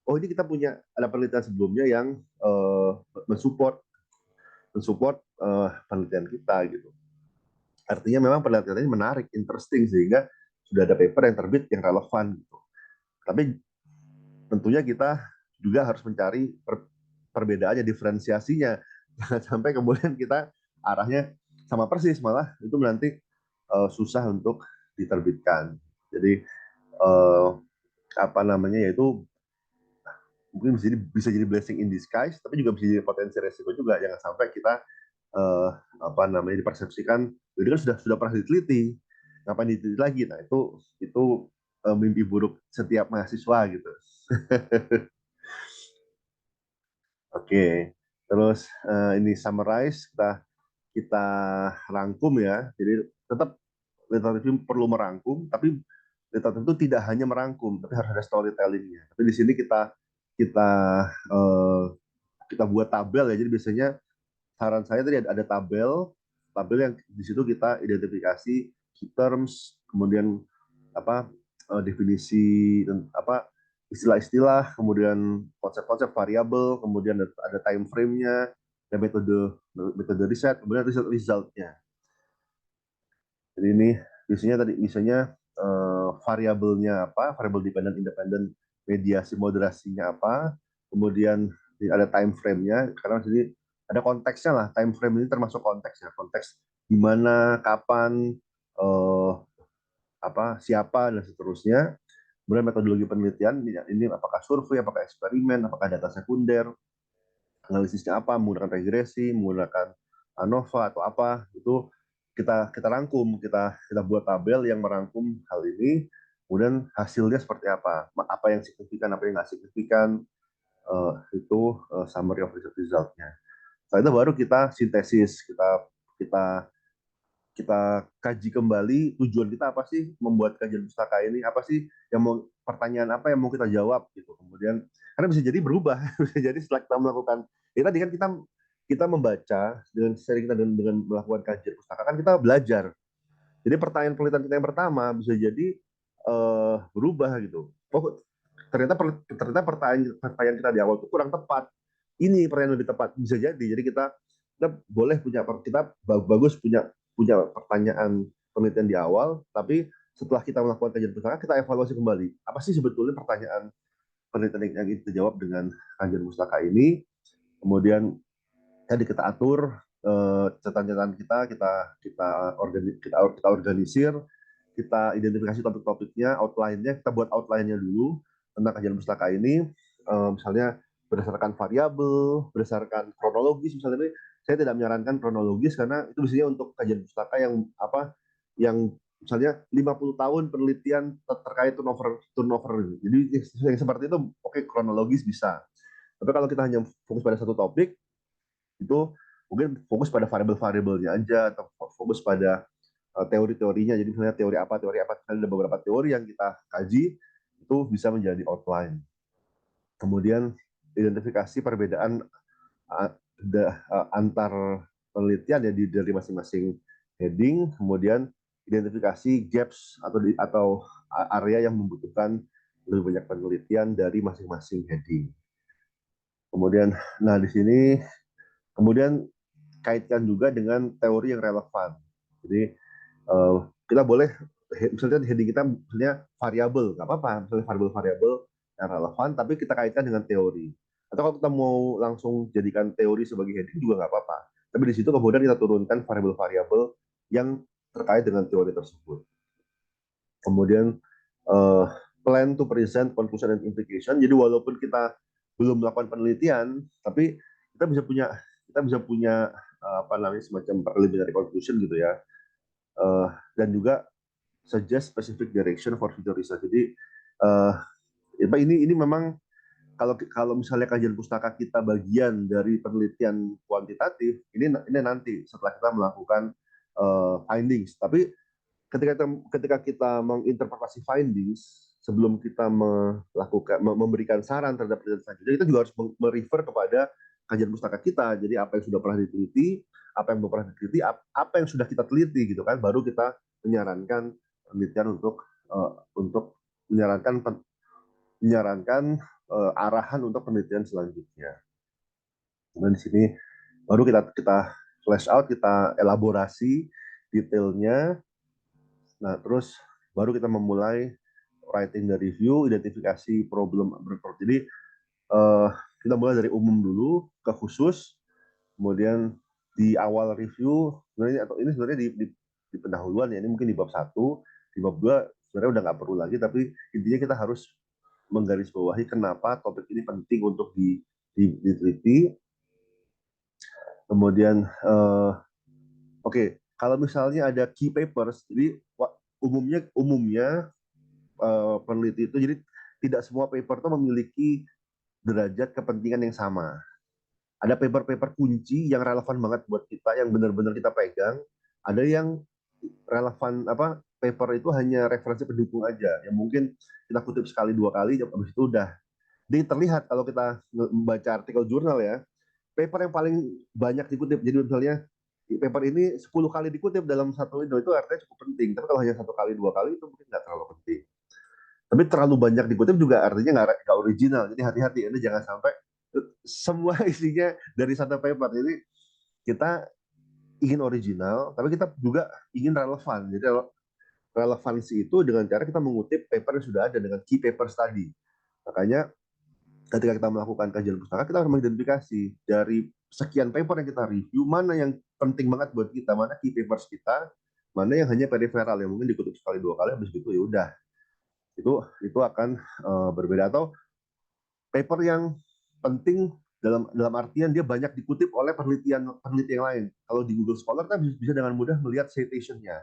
oh ini kita punya ada penelitian sebelumnya yang mensupport penelitian kita gitu. Artinya memang penelitian ini menarik, interesting, sehingga sudah ada paper yang terbit yang relevan gitu. Tapi tentunya kita juga harus mencari perbedaannya, diferensiasinya. Jangan sampai kemudian kita arahnya sama persis, malah itu nanti susah untuk diterbitkan. Jadi apa namanya, yaitu mungkin bisa jadi blessing in disguise, tapi juga bisa jadi potensi resiko juga. Jangan sampai kita apa namanya dipersepsikan ini kan sudah pernah diteliti, ngapain diteliti lagi. Nah itu mimpi buruk setiap mahasiswa gitu. Oke, terus ini summarize, kita rangkum ya. Jadi tetap literatur perlu merangkum, tapi literatur itu tidak hanya merangkum, tapi harus ada storytellingnya. Tapi di sini kita eh, kita buat tabel ya. Jadi biasanya saran saya tadi ada tabel yang di situ kita identifikasi key terms, kemudian apa definisi dan apa istilah-istilah, kemudian konsep-konsep variabel, kemudian ada time frame-nya, dan metode riset, kemudian resultnya. Jadi ini biasanya variabelnya apa, variabel dependent, independent, mediasi, moderasinya apa, kemudian ada time frame-nya, karena di sini ada konteksnya lah. Time frame ini termasuk konteksnya, konteks di mana, kapan, siapa, dan seterusnya. Kemudian metodologi penelitian, ini apakah survei, apakah eksperimen, apakah data sekunder, analisisnya apa, menggunakan regresi, menggunakan ANOVA atau apa, itu kita rangkum, kita buat tabel yang merangkum hal ini, kemudian hasilnya seperti apa yang signifikan, apa yang nggak signifikan, itu summary of result-nya. Setelah itu baru kita sintesis, kita kita kaji kembali tujuan kita apa sih membuat kajian pustaka ini, apa sih yang mau, pertanyaan apa yang mau kita jawab gitu. Kemudian karena bisa jadi berubah, bisa jadi setelah kita melakukan ya tadi kan kita membaca dengan sering kita dengan melakukan kajian pustaka kan kita belajar. Jadi pertanyaan penelitian kita yang pertama bisa jadi berubah gitu. Oh ternyata pertanyaan kita di awal itu kurang tepat. Ini pertanyaan lebih tepat, bisa jadi. Jadi kita boleh kita bagus punya pertanyaan penelitian di awal, tapi setelah kita melakukan kajian pustaka, kita evaluasi kembali. Apa sih sebetulnya pertanyaan penelitian yang kita jawab dengan kajian pustaka ini? Kemudian tadi kita atur catatan-catatan kita organisir, kita identifikasi topik-topiknya, outline-nya, kita buat outline-nya dulu tentang kajian pustaka ini, misalnya berdasarkan variabel, berdasarkan kronologis. Misalnya ini saya tidak menyarankan kronologis karena itu biasanya untuk kajian pustaka yang misalnya 50 tahun penelitian terkait turnover. Jadi yang seperti itu oke, kronologis bisa. Tapi kalau kita hanya fokus pada satu topik, itu mungkin fokus pada variabel-variabelnya aja atau fokus pada teori-teorinya. Jadi misalnya teori apa, ada beberapa teori yang kita kaji itu bisa menjadi outline. Kemudian identifikasi perbedaan antar penelitian ya dari masing-masing heading, kemudian identifikasi gaps atau area yang membutuhkan lebih banyak penelitian dari masing-masing heading. Kemudian, nah di sini kemudian kaitkan juga dengan teori yang relevan. Jadi kita boleh misalnya heading kita misalnya variabel, nggak apa-apa, misalnya variabel-variabel yang relevan, tapi kita kaitkan dengan teori. Atau kalau kita mau langsung jadikan teori sebagai heading juga nggak apa-apa. Tapi di situ kemudian kita turunkan variabel-variabel yang terkait dengan teori tersebut. Kemudian uh, plan to present conclusion and implication. Jadi walaupun kita belum melakukan penelitian, tapi kita bisa punya apa namanya semacam preliminary conclusion gitu ya. Dan juga suggest specific direction for future research. Jadi uh, ini memang kalau misalnya kajian pustaka kita bagian dari penelitian kuantitatif, ini nanti setelah kita melakukan findings. Tapi ketika kita menginterpretasi findings sebelum kita memberikan saran terhadap penelitian selanjutnya, kita juga harus merefer kepada kajian pustaka kita. Jadi apa yang sudah pernah diteliti, apa yang belum pernah diteliti, apa yang sudah kita teliti gitu kan, baru kita menyarankan penelitian untuk menyarankan arahan untuk penelitian selanjutnya. Dan di sini baru kita flash out, kita elaborasi detailnya. Nah, terus baru kita memulai writing the review, identifikasi problem. Jadi kita mulai dari umum dulu ke khusus, kemudian di awal review sebenarnya, atau ini sebenarnya di pendahuluan ya, ini mungkin di bab 1, di bab 2 sebenarnya udah nggak perlu lagi, tapi intinya kita harus menggarisbawahi kenapa topik ini penting untuk diteliti. Kemudian kalau misalnya ada key papers, jadi umumnya peneliti itu, jadi tidak semua paper itu memiliki derajat kepentingan yang sama. Ada paper-paper kunci yang relevan banget buat kita, yang benar-benar kita pegang. Ada yang relevan paper itu hanya referensi pendukung aja, yang mungkin kita kutip sekali 2 kali, habis itu udah. Jadi terlihat kalau kita membaca artikel jurnal ya, paper yang paling banyak dikutip. Jadi misalnya paper ini 10 kali dikutip dalam satu itu artinya cukup penting. Tapi kalau hanya 1 kali 2 kali itu mungkin nggak terlalu penting. Tapi terlalu banyak dikutip juga artinya nggak original. Jadi hati-hati, ini jangan sampai semua isinya dari satu paper. Jadi kita ingin original, tapi kita juga ingin relevan. Jadi relevansi itu dengan cara kita mengutip paper yang sudah ada dengan key papers tadi. Makanya ketika kita melakukan kajian pustaka, kita harus mengidentifikasi dari sekian paper yang kita review, mana yang penting banget buat kita, mana key papers kita, mana yang hanya periferal yang mungkin dikutip sekali 2 kali, habis itu ya udah. Itu akan berbeda. Atau paper yang penting dalam artian dia banyak dikutip oleh penelitian yang lain. Kalau di Google Scholar kita bisa dengan mudah melihat citation-nya.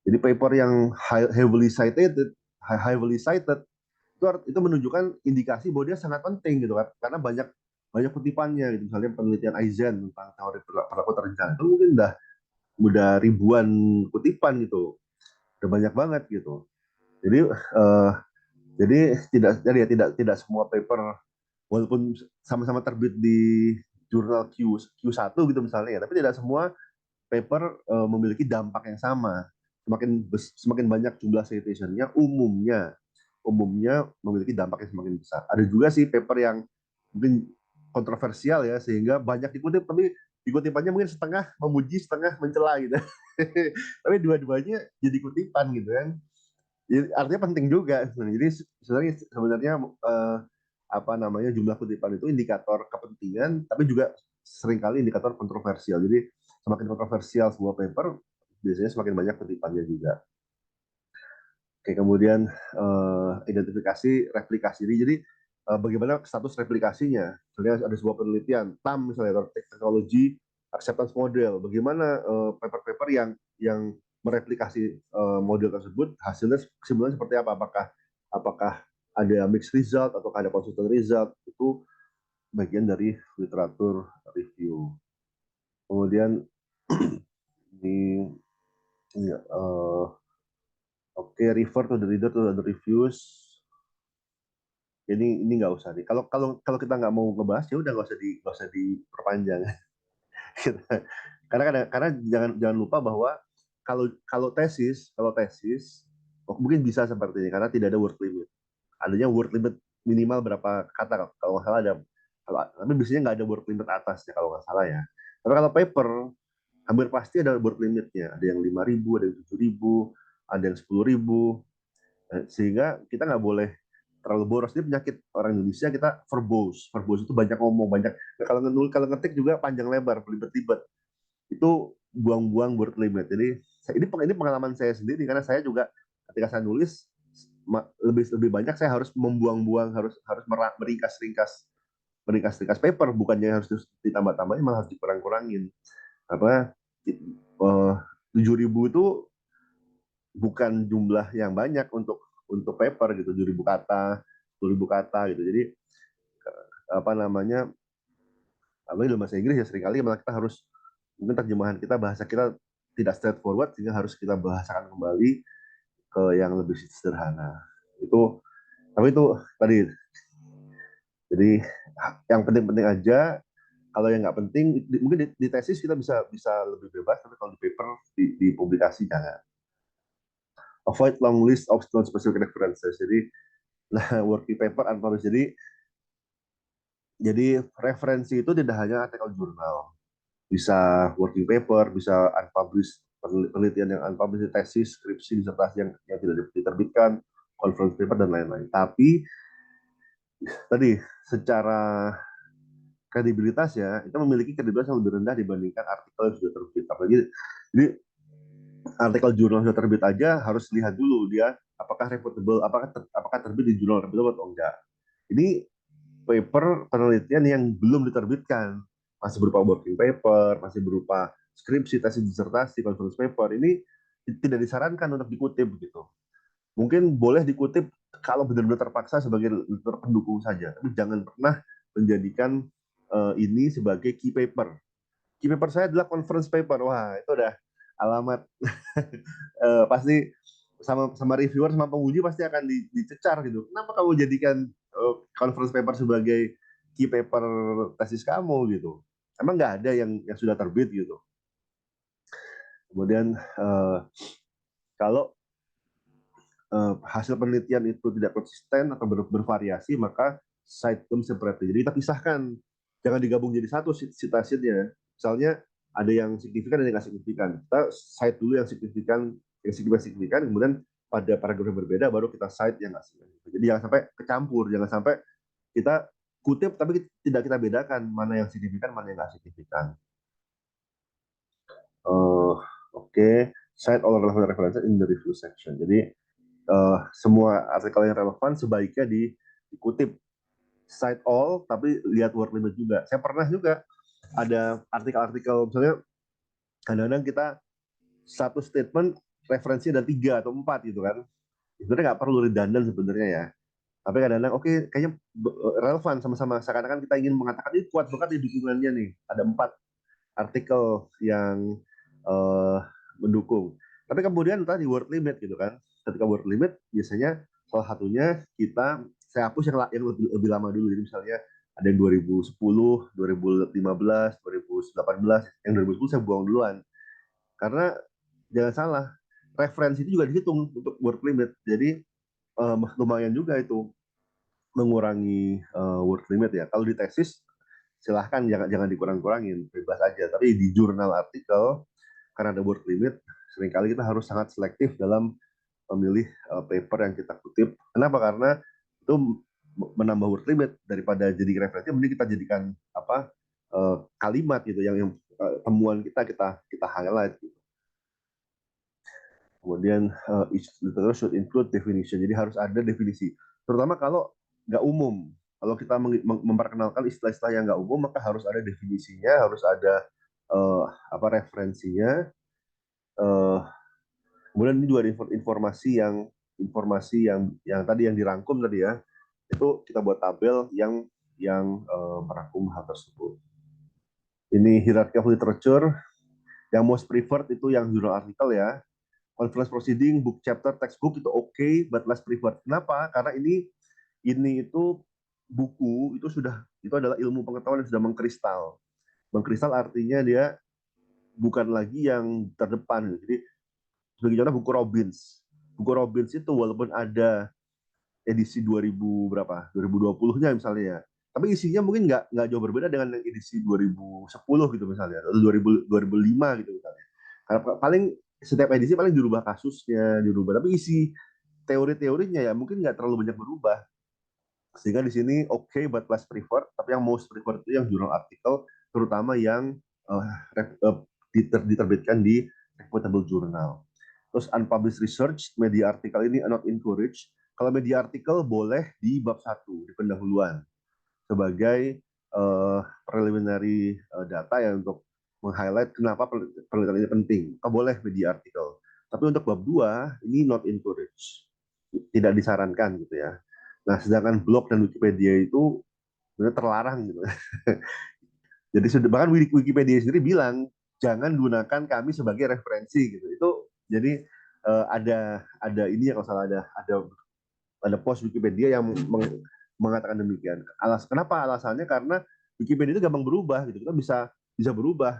Jadi paper yang heavily cited itu menunjukkan indikasi bahwa dia sangat penting gitu kan, karena banyak banyak kutipannya gitu. Misalnya penelitian Eisen tentang teori perilaku terencana itu mungkin udah ribuan kutipan gitu, udah banyak banget gitu. Jadi tidak semua paper walaupun sama-sama terbit di jurnal Q1 gitu misalnya ya, tapi tidak semua paper memiliki dampak yang sama. Semakin banyak jumlah citation-nya, umumnya memiliki dampak yang semakin besar. Ada juga sih paper yang mungkin kontroversial ya, sehingga banyak dikutip, tapi dikutipannya mungkin setengah memuji, setengah mencela gitu. Tapi dua-duanya jadi kutipan gitu kan. Jadi, artinya penting juga. Jadi sebenarnya apa namanya jumlah kutipan itu indikator kepentingan, tapi juga seringkali indikator kontroversial. Jadi semakin kontroversial sebuah paper, biasanya semakin banyak kutipannya juga. Oke, kemudian identifikasi replikasi ini. Jadi bagaimana status replikasinya? Misalnya ada sebuah penelitian TAM misalnya, Technology Acceptance Model. Bagaimana paper-paper yang mereplikasi model tersebut, hasilnya kesimpulannya seperti apa? Apakah ada mixed result atau ada consistent result? Itu bagian dari literatur review. Kemudian ini, ini oke, refer to the reader to the reviews. Ini nggak usah nih. Kalau kalau kalau kita nggak mau ngebahas ya udah nggak usah diperpanjang. Karena jangan jangan lupa bahwa kalau kalau tesis mungkin bisa seperti ini karena tidak ada word limit. Adanya word limit minimal berapa kata kalau nggak salah ada. Tapi biasanya nggak ada word limit atasnya kalau nggak salah ya. Tapi kalau paper hampir pasti ada word limitnya. Ada yang 5.000, ada yang 7.000, ada yang 10.000. Sehingga kita nggak boleh terlalu boros. Ini penyakit orang Indonesia, kita verbose itu banyak ngomong, banyak kalau ngetik juga panjang lebar, belibet-libet, itu buang-buang word limit. Jadi ini pengalaman saya sendiri karena saya juga ketika saya nulis lebih lebih banyak saya harus membuang-buang, harus harus meringkas paper, bukannya harus ditambah-tambahin, malah harus dikurang-kurangin karena 7.000 itu bukan jumlah yang banyak untuk paper gitu, 7.000 kata, 10.000 kata gitu. Jadi apa namanya, apalagi dalam bahasa Inggris ya seringkali malah kita harus, mungkin terjemahan kita, bahasa kita tidak straightforward sehingga harus kita bahasakan kembali ke yang lebih sederhana. Itu, tapi itu tadi. Jadi yang penting-penting aja. Kalau yang nggak penting, mungkin di tesis kita bisa lebih bebas, tapi kalau di paper, di publikasi jangan. Avoid long list of non-specific references. Jadi, nah, working paper unpublished. Jadi referensi itu tidak hanya artikel jurnal, bisa working paper, bisa unpublished, penelitian yang unpublished, tesis, skripsi, disertasi yang tidak diterbitkan, conference paper dan lain-lain. Tapi tadi secara kredibilitas ya, itu memiliki kredibilitas yang lebih rendah dibandingkan artikel yang sudah terbit. Apalagi jadi artikel jurnal sudah terbit aja harus lihat dulu dia apakah reputable, apakah terbit di jurnal reputable atau enggak. Ini paper penelitian yang belum diterbitkan, masih berupa working paper, masih berupa skripsi, tesis disertasi, conference paper, ini tidak disarankan untuk dikutip begitu. Mungkin boleh dikutip kalau benar-benar terpaksa sebagai literatur pendukung saja, tapi jangan pernah menjadikan ini sebagai key paper. Key paper saya adalah conference paper. Wah, itu udah alamat pasti sama sama reviewer sama penguji pasti akan dicecar gitu. Kenapa kamu jadikan conference paper sebagai key paper tesis kamu gitu? Emang nggak ada yang sudah terbit gitu. Kemudian kalau hasil penelitian itu tidak konsisten atau bervariasi, maka cite them separately. Jadi kita pisahkan, jangan digabung jadi satu citasinya. Misalnya ada yang signifikan, ada yang nggak signifikan. Kita cite dulu yang signifikan, kemudian pada paragraf yang berbeda baru kita cite yang nggak signifikan. Jadi jangan sampai kecampur, jangan sampai kita kutip tapi tidak kita bedakan mana yang signifikan, mana yang nggak signifikan. Oke, cite all relevant references in the review section. Jadi semua artikel yang relevan sebaiknya dikutip, cite all, tapi lihat word limit juga. Saya pernah juga ada artikel-artikel, misalnya kadang-kadang kita satu statement referensi ada 3 atau 4 gitu kan. Sebenarnya nggak perlu redundant sebenarnya ya. Tapi kadang-kadang oke, kayaknya relevan sama-sama. Seakan-akan kita ingin mengatakan ini kuat banget di dukungannya nih. Ada 4 artikel yang uh, mendukung. Tapi kemudian tadi word limit gitu kan. Ketika word limit biasanya salah satunya saya hapus yang lebih lama dulu. Jadi misalnya ada yang 2010, 2015, 2018, yang 2010 saya buang duluan. Karena jangan salah, referensi itu juga dihitung untuk word limit. Jadi lumayan juga itu mengurangi word limit ya. Kalau di tesis silahkan jangan dikurang-kurangin, bebas aja. Tapi di jurnal artikel karena ada word limit, seringkali kita harus sangat selektif dalam memilih paper yang kita kutip. Kenapa? Karena itu menambah word limit daripada jadi referensi, mending kita jadikan apa kalimat gitu yang temuan kita highlight gitu. Kemudian each literature should include definition. Jadi harus ada definisi. Terutama kalau nggak umum. Kalau kita memperkenalkan istilah-istilah yang nggak umum, maka harus ada definisinya, harus ada apa referensinya. Uh, Kemudian ini juga ada informasi yang tadi yang dirangkum tadi ya. Itu kita buat tabel yang merangkum hal tersebut. Ini hierarchy of literature. Yang most preferred itu yang jurnal artikel ya. Conference proceeding, book chapter, textbook itu oke, but less preferred. Kenapa? Karena ini itu buku itu adalah ilmu pengetahuan yang sudah mengkristal. Mengkristal artinya dia bukan lagi yang terdepan. Jadi sebagai contoh buku Robbins. Buku Robbins itu walaupun ada edisi 2000 berapa? 2020-nya misalnya ya. Tapi isinya mungkin nggak jauh berbeda dengan yang edisi 2010 gitu misalnya, atau 2005 gitu misalnya. Karena paling setiap edisi paling dirubah kasusnya, dirubah. Tapi isi teori-teorinya ya mungkin nggak terlalu banyak berubah. Sehingga di sini oke but less preferred, tapi yang most preferred itu yang jurnal artikel, terutama yang diterbitkan di reputable journal. Terus unpublished research, media artikel ini not encouraged. Kalau media artikel boleh di bab 1, di pendahuluan, sebagai preliminary data ya untuk meng-highlight kenapa penelitian ini penting. Boleh media artikel. Tapi untuk bab 2, ini not encouraged. Tidak disarankan gitu ya. Nah, sedangkan blog dan Wikipedia itu sebenarnya terlarang gitu. Jadi bahkan Wikipedia sendiri bilang jangan gunakan kami sebagai referensi gitu. Itu jadi ada ini ya kalau salah ada post Wikipedia yang mengatakan demikian. Kenapa alasannya? Karena Wikipedia itu gampang berubah gitu. Kita bisa berubah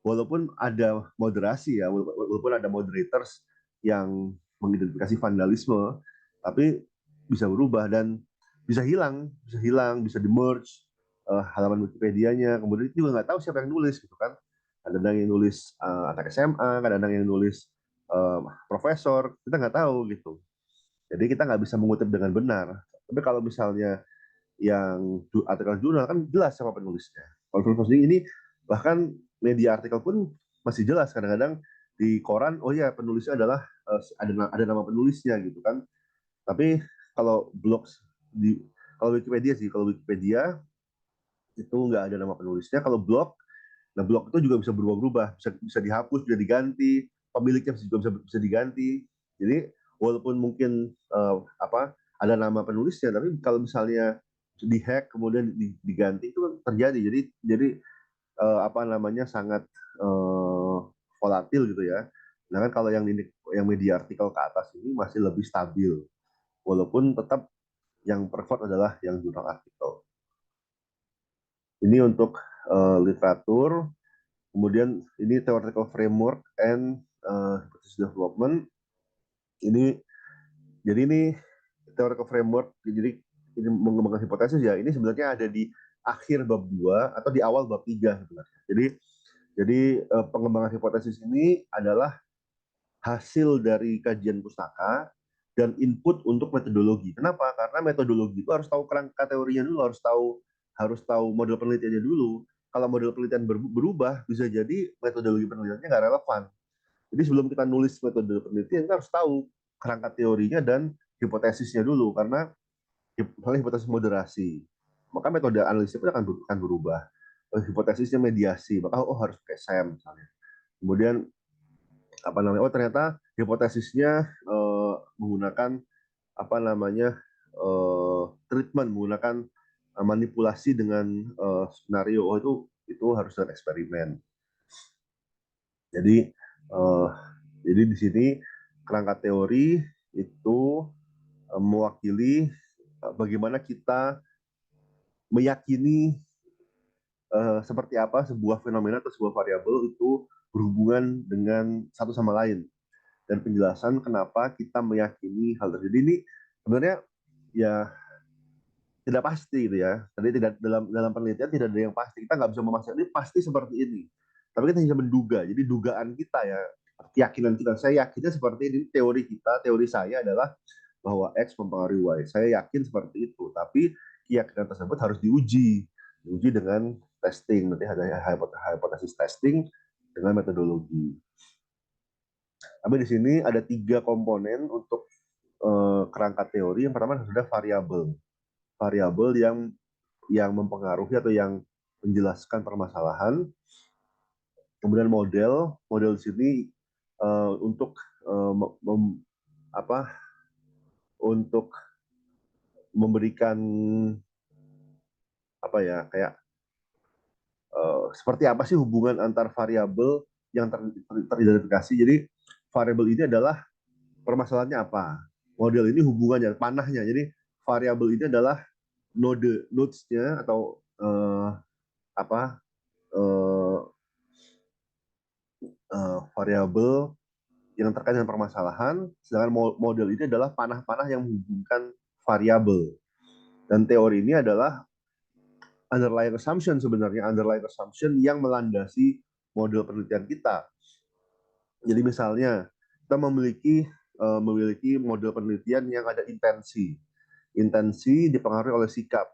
walaupun ada moderasi ya, walaupun ada moderators yang mengidentifikasi vandalisme, tapi bisa berubah dan bisa di merge halaman Wikipedia-nya. Kemudian itu juga nggak tahu siapa yang nulis gitu kan. Kadang-kadang yang nulis anak SMA, kadang-kadang yang nulis profesor, kita nggak tahu gitu. Jadi kita nggak bisa mengutip dengan benar. Tapi kalau misalnya yang artikel jurnal kan jelas siapa penulisnya. Kalau ini bahkan media artikel pun masih jelas kadang-kadang di koran, oh ya penulisnya adalah ada nama penulisnya gitu kan. Tapi kalau blog di kalau Wikipedia sih, kalau Wikipedia itu nggak ada nama penulisnya. Kalau blog, nah blog itu juga bisa berubah-ubah, bisa dihapus, bisa diganti, pemiliknya juga bisa diganti. Jadi walaupun mungkin apa ada nama penulisnya, tapi kalau misalnya dihack kemudian diganti itu kan terjadi. Jadi apa namanya sangat volatil gitu ya. Nah kan kalau yang media artikel ke atas ini masih lebih stabil, walaupun tetap yang preferred adalah yang jurnal artikel. Ini untuk literatur. Kemudian ini theoretical framework and hypothesis development. Ini jadi ini theoretical framework. Jadi ini mengembangkan hipotesis ya. Ini sebenarnya ada di akhir bab 2 atau di awal bab 3 sebenarnya. Jadi pengembangan hipotesis ini adalah hasil dari kajian pustaka dan input untuk metodologi. Kenapa? Karena metodologi itu harus tahu kerangka teorinya dulu, harus tahu model penelitiannya dulu. Kalau model penelitian berubah, bisa jadi metodologi penelitiannya nggak relevan. Jadi sebelum kita nulis metode penelitian, kita harus tahu kerangka teorinya dan hipotesisnya dulu, karena misalnya hipotesis moderasi, maka metode analisis pun akan berubah. Hipotesisnya mediasi, maka harus pakai SAM misalnya. Kemudian apa namanya? Oh ternyata hipotesisnya menggunakan apa namanya treatment, menggunakan manipulasi dengan skenario. Oh itu harus dengan eksperimen. Jadi uh, jadi di sini kerangka teori itu mewakili bagaimana kita meyakini seperti apa sebuah fenomena atau sebuah variabel itu berhubungan dengan satu sama lain, dan penjelasan kenapa kita meyakini hal tersebut. Ini sebenarnya ya tidak pasti gitu ya. Tadi tidak dalam penelitian tidak ada yang pasti. Kita nggak bisa memastikan ini pasti seperti ini. Tapi kita bisa menduga. Jadi dugaan kita ya, keyakinan kita. Saya yakinnya seperti ini. Teori kita, teori saya adalah bahwa X mempengaruhi Y. Saya yakin seperti itu, tapi keyakinan tersebut harus diuji dengan testing. Nanti ada hipotesis testing dengan metodologi. Tapi di sini ada 3 komponen untuk kerangka teori. Yang pertama sudah variabel yang mempengaruhi atau yang menjelaskan permasalahan. Kemudian model di sini untuk apa untuk memberikan apa ya kayak seperti apa sih hubungan antar variabel yang teridentifikasi. Jadi variabel ini adalah permasalahannya apa, model ini hubungannya panahnya. Jadi variabel ini adalah nodesnya atau apa uh, variabel yang terkait dengan permasalahan, sedangkan model ini adalah panah-panah yang menghubungkan variabel. Dan teori ini adalah underlying assumption, sebenarnya underlying assumption yang melandasi model penelitian kita. Jadi misalnya kita memiliki model penelitian yang ada intensi dipengaruhi oleh sikap.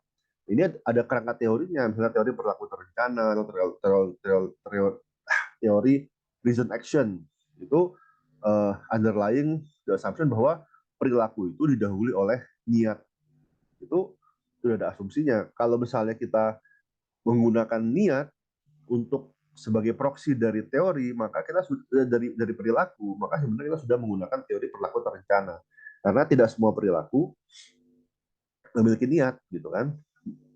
Ini ada kerangka teorinya, misalnya teori perilaku terencana atau teori reason action. Itu underlying the assumption bahwa perilaku itu didahului oleh niat. Itu sudah ada asumsinya. Kalau misalnya kita menggunakan niat untuk sebagai proksi dari teori, maka kita dari perilaku, maka sebenarnya kita sudah menggunakan teori perilaku terencana. Karena tidak semua perilaku memiliki niat, gitu kan?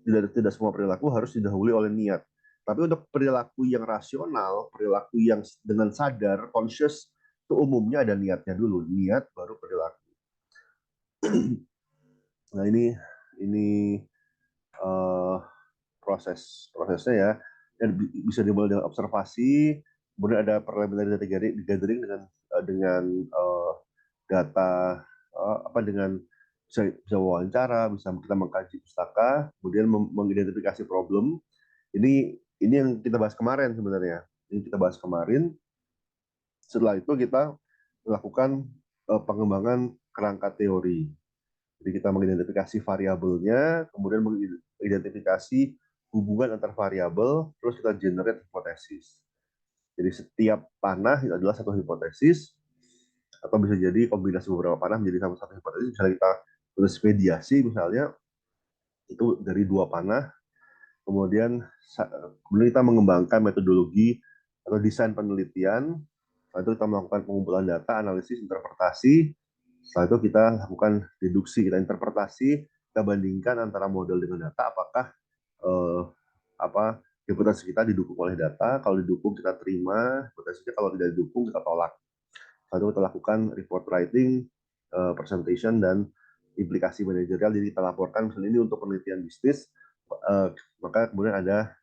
Tidak semua perilaku harus didahului oleh niat. Tapi untuk perilaku yang rasional, perilaku yang dengan sadar, conscious, itu umumnya ada niatnya dulu, niat baru perilaku. Nah ini prosesnya ya, dan bisa dimulai dengan observasi, kemudian ada preliminary data gathering dengan data dengan bisa wawancara, bisa kita mengkaji pustaka, kemudian mengidentifikasi problem. Ini yang kita bahas kemarin sebenarnya. Ini kita bahas kemarin. Setelah itu kita melakukan pengembangan kerangka teori. Jadi kita mengidentifikasi variabelnya, kemudian mengidentifikasi hubungan antar variabel, terus kita generate hipotesis. Jadi setiap panah itu adalah satu hipotesis, atau bisa jadi kombinasi beberapa panah menjadi satu hipotesis. Misalnya kita tulis mediasi, misalnya itu dari 2 panah, kemudian kita mengembangkan metodologi atau desain penelitian. Setelah itu kita melakukan pengumpulan data, analisis, interpretasi. Setelah itu kita lakukan deduksi, kita interpretasi, kita bandingkan antara model dengan data, apakah eh, hipotesis kita didukung oleh data. Kalau didukung kita terima hipotesisnya, kalau tidak didukung kita tolak. Setelah itu kita lakukan report writing, presentation, dan implikasi manajerial. Jadi kita laporkan misalnya ini untuk penelitian bisnis, maka kemudian ada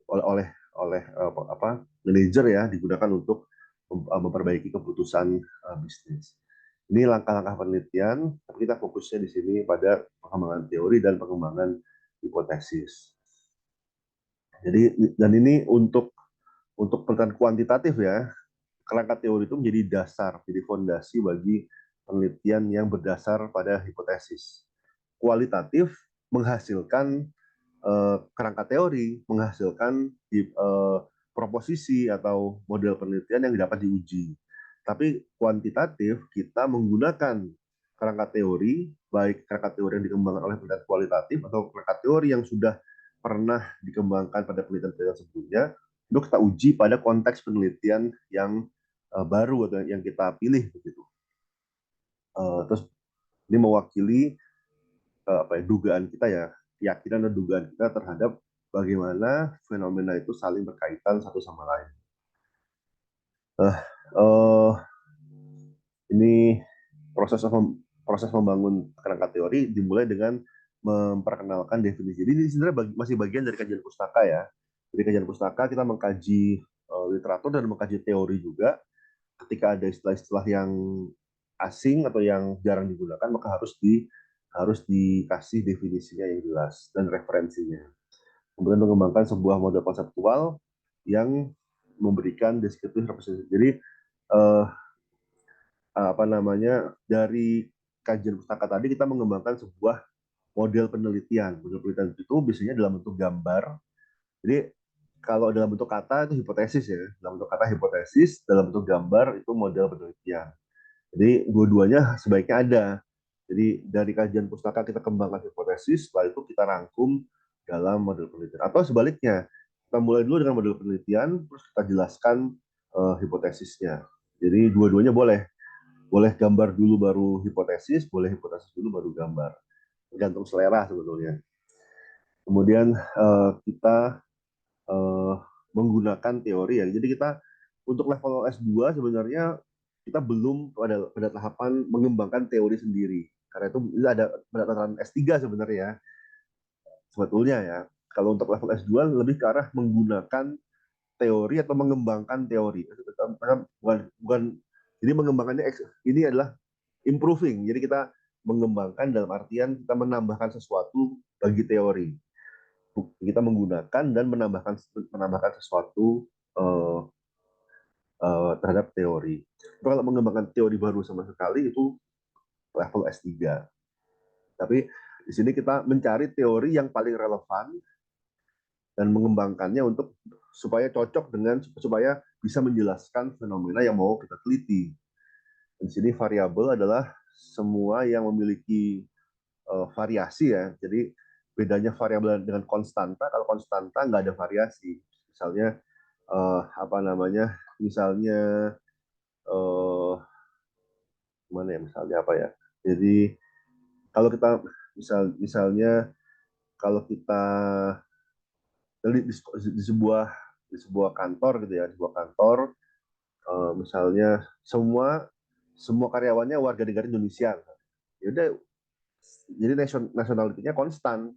oleh manajer ya digunakan untuk memperbaiki keputusan bisnis. Ini langkah-langkah penelitian, tapi kita fokusnya di sini pada pengembangan teori dan pengembangan hipotesis. Jadi dan ini untuk penelitian kuantitatif ya, kerangka teori itu menjadi dasar, jadi fondasi bagi penelitian yang berdasar pada hipotesis. Kualitatif menghasilkan kerangka teori, menghasilkan proposisi atau model penelitian yang dapat diuji. Tapi kuantitatif kita menggunakan kerangka teori, baik kerangka teori yang dikembangkan oleh penelitian kualitatif atau kerangka teori yang sudah pernah dikembangkan pada penelitian-penelitian sebelumnya, untuk kita uji pada konteks penelitian yang baru atau yang kita pilih begitu. Terus ini mewakili dugaan kita ya, keyakinan dan dugaan kita terhadap bagaimana fenomena itu saling berkaitan satu sama lain. Uh, ini proses membangun kerangka teori dimulai dengan memperkenalkan definisi. Jadi ini sebenarnya masih bagian dari kajian pustaka ya. Dari kajian pustaka kita mengkaji literatur dan mengkaji teori juga. Ketika ada istilah-istilah yang asing atau yang jarang digunakan, maka harus dikasih definisinya yang jelas dan referensinya. Kemudian mengembangkan sebuah model konseptual yang memberikan descriptive representation. Jadi dari kajian pustaka tadi kita mengembangkan sebuah model penelitian. Model penelitian itu biasanya dalam bentuk gambar. Jadi kalau dalam bentuk kata itu hipotesis ya. Dalam bentuk kata hipotesis, dalam bentuk gambar itu model penelitian. Jadi dua-duanya sebaiknya ada. Jadi dari kajian pustaka kita kembangkan hipotesis, setelah itu kita rangkum dalam model penelitian. Atau sebaliknya, kita mulai dulu dengan model penelitian, terus kita jelaskan hipotesisnya. Jadi dua-duanya boleh. Boleh gambar dulu baru hipotesis, boleh hipotesis dulu baru gambar. Tergantung selera sebetulnya. Kemudian kita uh, menggunakan teori ya. Jadi kita untuk level S2 sebenarnya kita belum pada tahapan mengembangkan teori sendiri. Karena itu ada pada tataran S3 sebenarnya ya. Sebetulnya ya. Kalau untuk level S2 lebih ke arah menggunakan teori atau mengembangkan teori. Bukan jadi mengembangkannya ini adalah improving. Jadi kita mengembangkan dalam artian kita menambahkan sesuatu bagi teori. Kita menggunakan dan menambahkan sesuatu uh, terhadap teori. Kalau mengembangkan teori baru sama sekali itu level S3. Tapi di sini kita mencari teori yang paling relevan dan mengembangkannya untuk supaya cocok dengan supaya bisa menjelaskan fenomena yang mau kita teliti. Di sini variabel adalah semua yang memiliki variasi ya. Jadi bedanya variabel dengan konstanta, kalau konstanta nggak ada variasi. Misalnya apa namanya? Misalnya gimana ya? Misalnya apa ya? Jadi kalau kita misalnya kalau kita di sebuah kantor gitu ya, di sebuah kantor misalnya semua karyawannya warga negara Indonesia. Ya udah, jadi nasionalitinya konstan,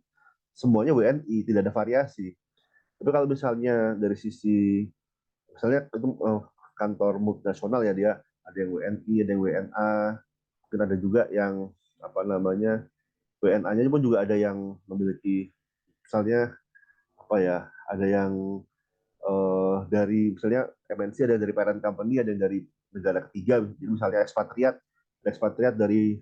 semuanya WNI, tidak ada variasi. Tapi kalau misalnya dari sisi misalnya itu kantor multinasional ya, dia ada yang WNI, ada yang WNA, mungkin ada juga yang apa namanya WNA-nya pun juga ada yang memiliki misalnya apa ya, ada yang dari misalnya MNC, ada dari parent company, ada yang dari negara ketiga. Jadi misalnya ekspatriat, ada ekspatriat dari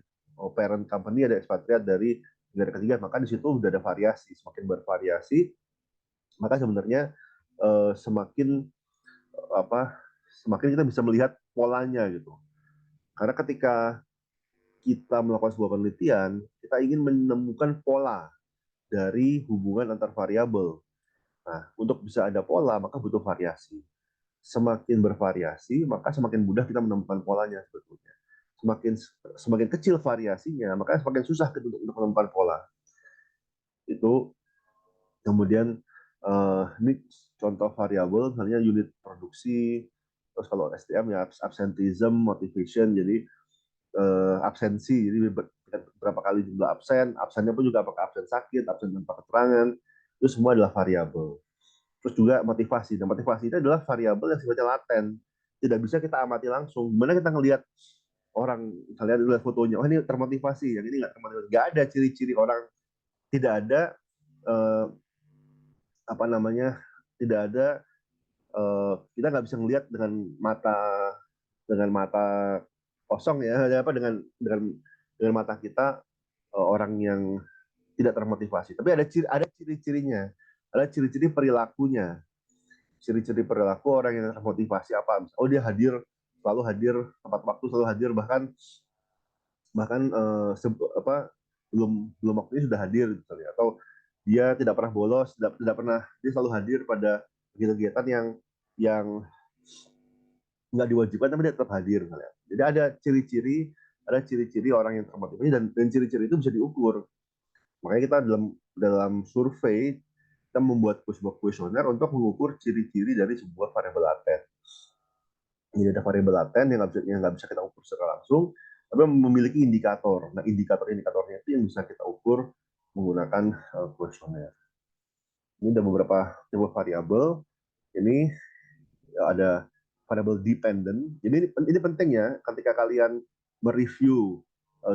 parent company, ada ekspatriat dari negara ketiga. Maka di situ sudah ada variasi. Semakin bervariasi, maka sebenarnya semakin apa semakin kita bisa melihat polanya gitu. Karena ketika kita melakukan sebuah penelitian, kita ingin menemukan pola dari hubungan antar variabel. Nah, untuk bisa ada pola, maka butuh variasi. Semakin bervariasi, maka semakin mudah kita menemukan polanya sebetulnya. Semakin semakin kecil variasinya, maka semakin susah untuk menemukan pola. Itu kemudian ini contoh variabel, misalnya unit produksi, terus kalau SDM ya absenteeism, motivation, jadi absensi, jadi berapa kali jumlah absen, absennya pun juga apakah absen sakit, absen tanpa keterangan, itu semua adalah variabel. Terus juga motivasi, dan motivasi itu adalah variabel yang sifatnya laten, tidak bisa kita amati langsung. Gimana kita ngelihat orang, misalnya lihat fotonya, oh ini termotivasi, yang ini nggak termotivasi, nggak ada ciri-ciri orang, tidak ada eh, apa namanya, tidak ada kita nggak bisa ngelihat dengan mata kosong ya, apa dengan mata kita orang yang tidak termotivasi. Tapi ada ciri-cirinya, ada ciri-ciri perilakunya, ciri-ciri perilaku orang yang termotivasi apa? Oh dia hadir, selalu hadir tepat waktu, selalu hadir, bahkan bahkan apa belum belum waktunya sudah hadir gitu ya. Atau dia tidak pernah bolos, tidak pernah, dia selalu hadir pada kegiatan yang nggak diwajibkan tapi dia tetap hadir misalnya. Jadi ada ciri-ciri orang yang termotivasi, dan ciri-ciri itu bisa diukur. Makanya kita dalam dalam survei kita membuat sebuah kuesioner untuk mengukur ciri-ciri dari sebuah variabel laten. Jadi ada variabel laten yang nggak bisa kita ukur secara langsung, tapi memiliki indikator. Nah, indikatornya itu yang bisa kita ukur menggunakan kuesioner. Ini ada beberapa tipe variabel. Ini ada variabel dependent. Jadi ini penting ya, ketika kalian mereview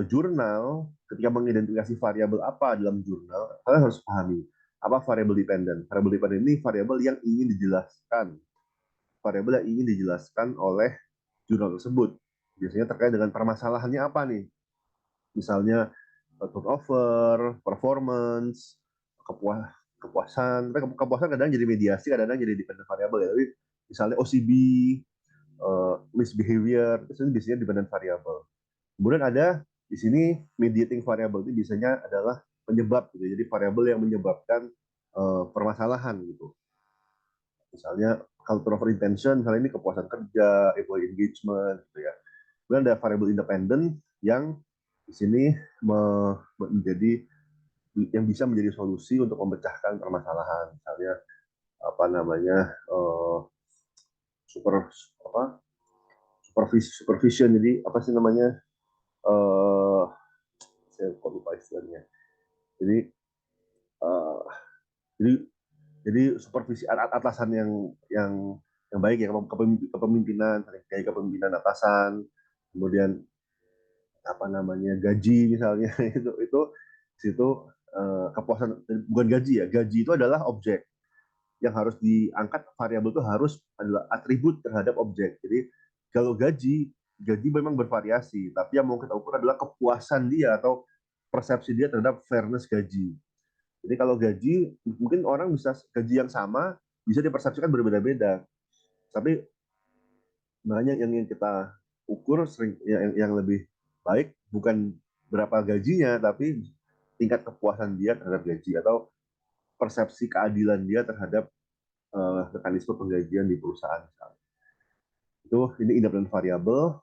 jurnal, ketika mengidentifikasi variabel apa dalam jurnal, kalian harus pahami apa variabel dependent. Variabel dependent ini variabel yang ingin dijelaskan, variabel yang ingin dijelaskan oleh jurnal tersebut. Biasanya terkait dengan permasalahannya apa nih. Misalnya turnover, performance, kepuasan. Tapi kepuasan kadang jadi mediasi, kadang jadi dependent variable ya. Tapi misalnya OCB, misbehavior, itu biasanya dependent variable. Kemudian ada di sini mediating variable, itu biasanya adalah penyebab gitu. Jadi variabel yang menyebabkan permasalahan gitu. Misalnya culture of intention, misalnya ini kepuasan kerja, employee engagement gitu ya. Kemudian ada variable independent yang di sini menjadi yang bisa menjadi solusi untuk memecahkan permasalahan. Misalnya apa namanya super apa supervision, jadi apa sih namanya, eh saya lupa istilahnya. Jadi uh, jadi jadi supervisi atasan yang baik ya, kepemimpinan, kayak kepemimpinan atasan, kemudian apa namanya gaji misalnya itu situ kepuasan, bukan gaji ya, gaji itu adalah objek yang harus diangkat, variabel itu harus adalah atribut terhadap objek. Jadi kalau gaji memang bervariasi, tapi yang mau kita ukur adalah kepuasan dia atau persepsi dia terhadap fairness gaji. Jadi kalau gaji, mungkin orang bisa gaji yang sama bisa dipersepsikan berbeda-beda. Tapi makanya yang kita ukur sering yang lebih baik bukan berapa gajinya, tapi tingkat kepuasan dia terhadap gaji atau persepsi keadilan dia terhadap mekanisme penggajian di perusahaan. Itu ini independent variable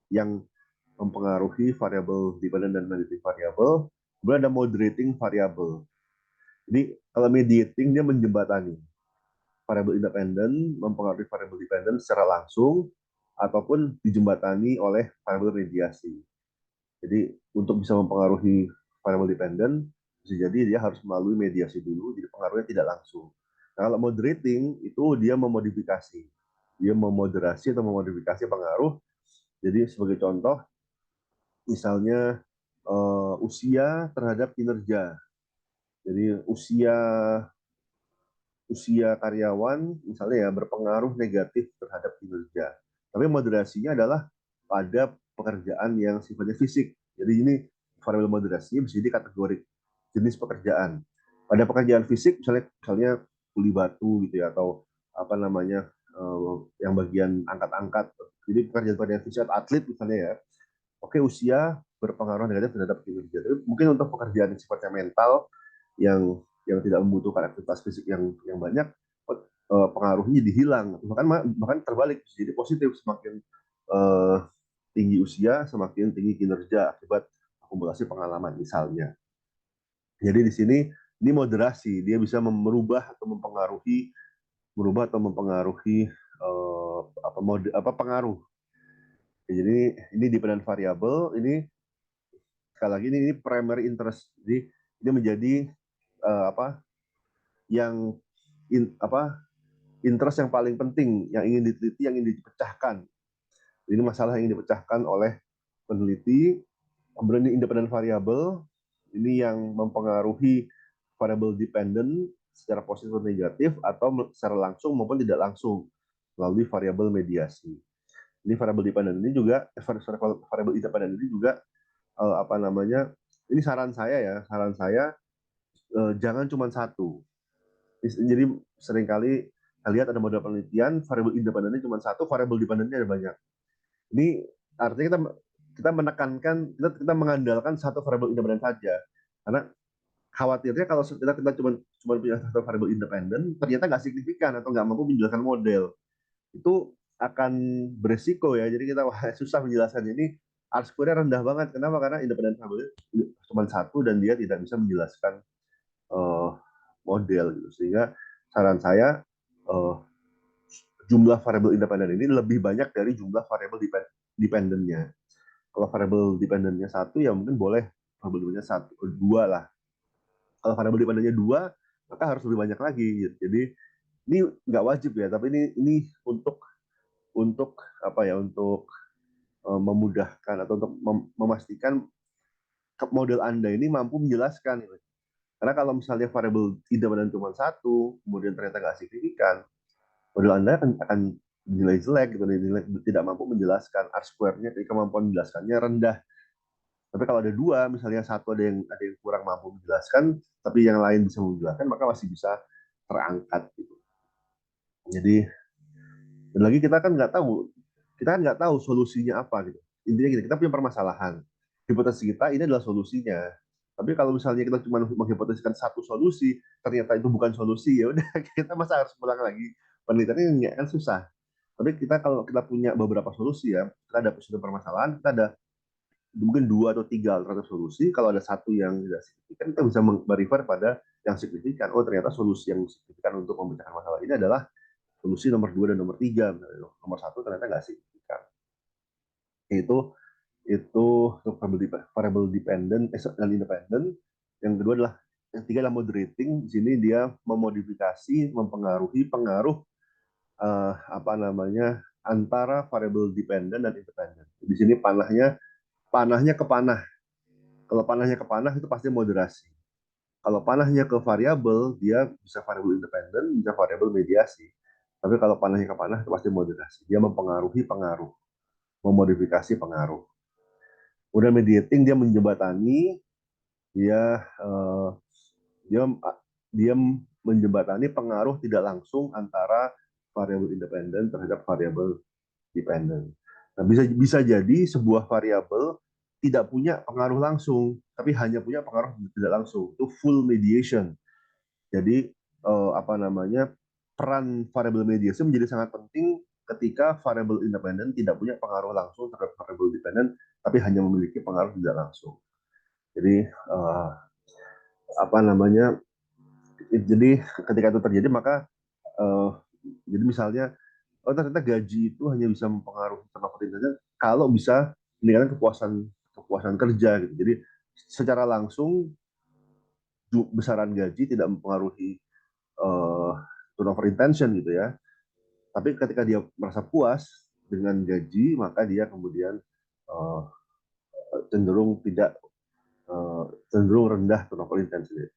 yang mempengaruhi variabel dependent dan mediating variable. Kemudian ada moderating variable. Jadi kalau mediating dia menjembatani variabel independent mempengaruhi variabel dependent secara langsung ataupun dijembatani oleh variabel mediasi. Jadi untuk bisa mempengaruhi variabel dependent, bisa jadi dia harus melalui mediasi dulu, jadi pengaruhnya tidak langsung. Nah, kalau moderating itu dia memodifikasi, dia memoderasi atau memodifikasi pengaruh. Jadi sebagai contoh, misalnya usia terhadap kinerja. Jadi usia karyawan misalnya ya berpengaruh negatif terhadap kinerja. Tapi moderasinya adalah pada pekerjaan yang sifatnya fisik. Jadi ini variabel moderasinya bisa jadi kategori jenis pekerjaan. Pada pekerjaan fisik misalnya kuli batu gitu ya, atau apa namanya yang bagian angkat-angkat. Jadi pekerjaan fisik atlet misalnya ya. Oke, usia berpengaruh negatif terhadap kinerja. Tapi mungkin untuk pekerjaan yang sifatnya mental yang tidak membutuhkan aktivitas fisik yang banyak, pengaruhnya jadi hilang, bahkan terbalik, jadi positif, semakin tinggi usia semakin tinggi kinerja akibat akumulasi pengalaman misalnya. Jadi di sini ini moderasi, dia bisa merubah atau mempengaruhi pengaruh. Jadi ini dependent variable, ini sekali lagi ini primary interest, jadi ini menjadi apa yang interest yang paling penting, yang ingin diteliti, yang ingin dipecahkan. Ini masalah yang ingin dipecahkan oleh peneliti. Kemudian ini independent variable, ini yang mempengaruhi variable dependent secara positif atau negatif, atau secara langsung maupun tidak langsung melalui variabel mediasi. Ini variable dependent ini juga, variable independent ini juga apa namanya? Ini saran saya jangan cuma satu. Jadi seringkali kita lihat ada model penelitian variabel independennya cuma satu, variabel dependennya ada banyak. Ini artinya kita menekankan, kita mengandalkan satu variabel independen saja, karena khawatirnya kalau kita cuma punya satu variabel independen ternyata nggak signifikan atau nggak mampu menjelaskan model, itu akan beresiko ya. Jadi kita susah menjelaskan ini, R-square-nya rendah banget. Kenapa? Karena independen variabel cuma satu dan dia tidak bisa menjelaskan uh, model gitu. Sehingga saran saya jumlah variabel independen ini lebih banyak dari jumlah variabel dependennya. Kalau variabel dependennya satu ya mungkin boleh variabel dependennya satu, dua lah. Kalau variabel dependennya dua, maka harus lebih banyak lagi. Jadi ini nggak wajib ya, tapi ini untuk apa ya, untuk memudahkan atau untuk memastikan model Anda ini mampu menjelaskan. Karena kalau misalnya variabel independen cuma satu, kemudian ternyata nggak signifikan, model Anda akan dinilai jelek gitu, dinilai tidak mampu menjelaskan, R square-nya, kemampuan menjelaskannya rendah. Tapi kalau ada dua, misalnya satu ada yang kurang mampu menjelaskan, tapi yang lain bisa menjelaskan, maka masih bisa terangkat gitu. Jadi dan lagi kita kan nggak tahu solusinya apa gitu. Intinya gini, kita punya permasalahan. Hipotesis kita ini adalah solusinya. Tapi kalau misalnya kita cuma menghipotesiskan satu solusi, ternyata itu bukan solusi, ya udah kita masa harus pulang lagi. Penelitiannya nggak kan susah. Tapi kita kalau kita punya beberapa solusi ya, kita ada suatu permasalahan, kita ada mungkin dua atau tiga alternatif solusi. Kalau ada satu yang tidak signifikan, kita bisa merefer pada yang signifikan. Oh, ternyata solusi yang signifikan untuk memecahkan masalah ini adalah solusi nomor dua dan nomor tiga. Nomor satu ternyata nggak signifikan. Itu itu untuk variable dependent dan independent. Yang kedua adalah yang tiga adalah moderating. Di sini dia memodifikasi, mempengaruhi pengaruh apa namanya antara variable dependent dan independent. Di sini panahnya ke panah. Kalau panahnya ke panah itu pasti moderasi. Kalau panahnya ke variabel, dia bisa variabel independen, bisa variabel mediasi. Tapi kalau panahnya ke panah itu pasti moderasi. Dia mempengaruhi pengaruh, memodifikasi pengaruh. Udah mediating, dia menjembatani, dia uh, dia dia menjembatani pengaruh tidak langsung antara variabel independen terhadap variabel dependen. Nah, bisa bisa jadi sebuah variabel tidak punya pengaruh langsung, tapi hanya punya pengaruh tidak langsung. Itu full mediation. Jadi apa namanya peran variabel mediasi menjadi sangat penting ketika variabel independen tidak punya pengaruh langsung terhadap variabel dependen, tapi hanya memiliki pengaruh tidak langsung. Jadi apa namanya? Jadi ketika itu terjadi maka uh, jadi misalnya oh ternyata gaji itu hanya bisa mempengaruhi turnover internet kalau bisa meningkatkan kepuasan kerja gitu. Jadi secara langsung besaran gaji tidak mempengaruhi uh, turnover intention gitu ya. Tapi ketika dia merasa puas dengan gaji, maka dia kemudian uh, cenderung tidak cenderung rendah turnover intention.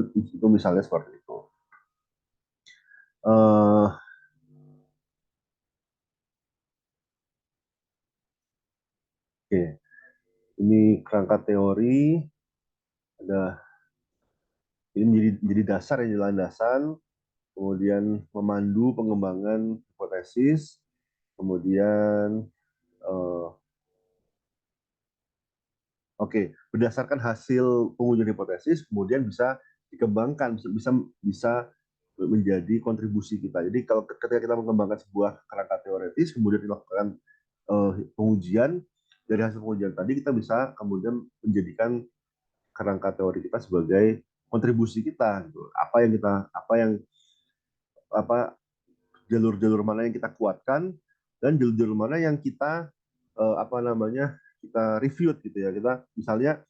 Itu misalnya seperti itu. Uh, Oke, okay. Ini kerangka teori ada ini menjadi dasar yang jalan dasar, kemudian memandu pengembangan hipotesis, kemudian uh, oke, berdasarkan hasil pengujian hipotesis, kemudian bisa dikembangkan, bisa menjadi kontribusi kita. Jadi kalau ketika kita mengembangkan sebuah kerangka teoretis, kemudian dilakukan pengujian, dari hasil pengujian tadi kita bisa kemudian menjadikan kerangka teori kita sebagai kontribusi kita. Gitu. Apa jalur-jalur mana yang kita kuatkan dan jalur-jalur mana yang kita apa namanya kita review gitu ya. Kita misalnya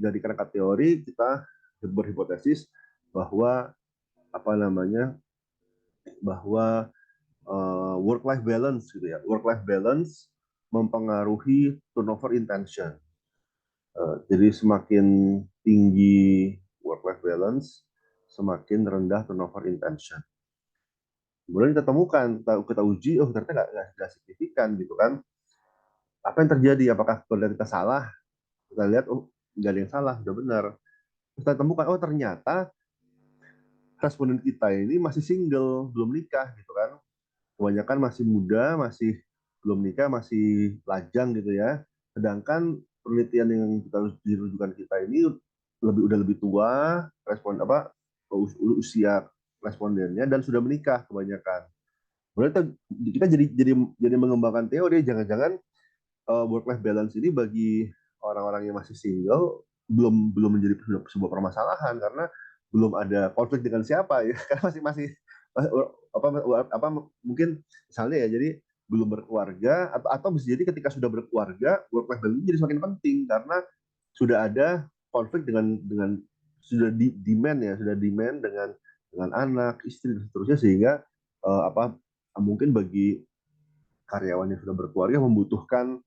dari kerangka teori kita berhipotesis bahwa apa namanya bahwa work life balance gitu ya, work life balance mempengaruhi turnover intention. Jadi semakin tinggi work life balance, semakin rendah turnover intention. Kemudian kita temukan, kita uji, oh ternyata nggak signifikan gitu kan. Apa yang terjadi? Apakah penelitian kita salah? Kita lihat, oh nggak ada yang salah, udah benar. Kita temukan, oh ternyata responden kita ini masih single, belum nikah gitu kan. Kebanyakan masih muda, masih belum nikah, masih lajang gitu ya. Sedangkan penelitian yang kita dirujukan kita ini udah lebih tua, usia respondennya dan sudah menikah kebanyakan. Kemudian kita jadi mengembangkan teori jangan-jangan work life balance ini bagi orang-orang yang masih single belum menjadi sebuah permasalahan karena belum ada konflik dengan siapa ya karena masih apa apa mungkin misalnya ya jadi belum berkeluarga atau bisa jadi ketika sudah berkeluarga work life balance jadi semakin penting karena sudah ada konflik dengan demand ya sudah demand dengan anak istri dan seterusnya sehingga apa mungkin bagi karyawan yang sudah berkeluarga membutuhkan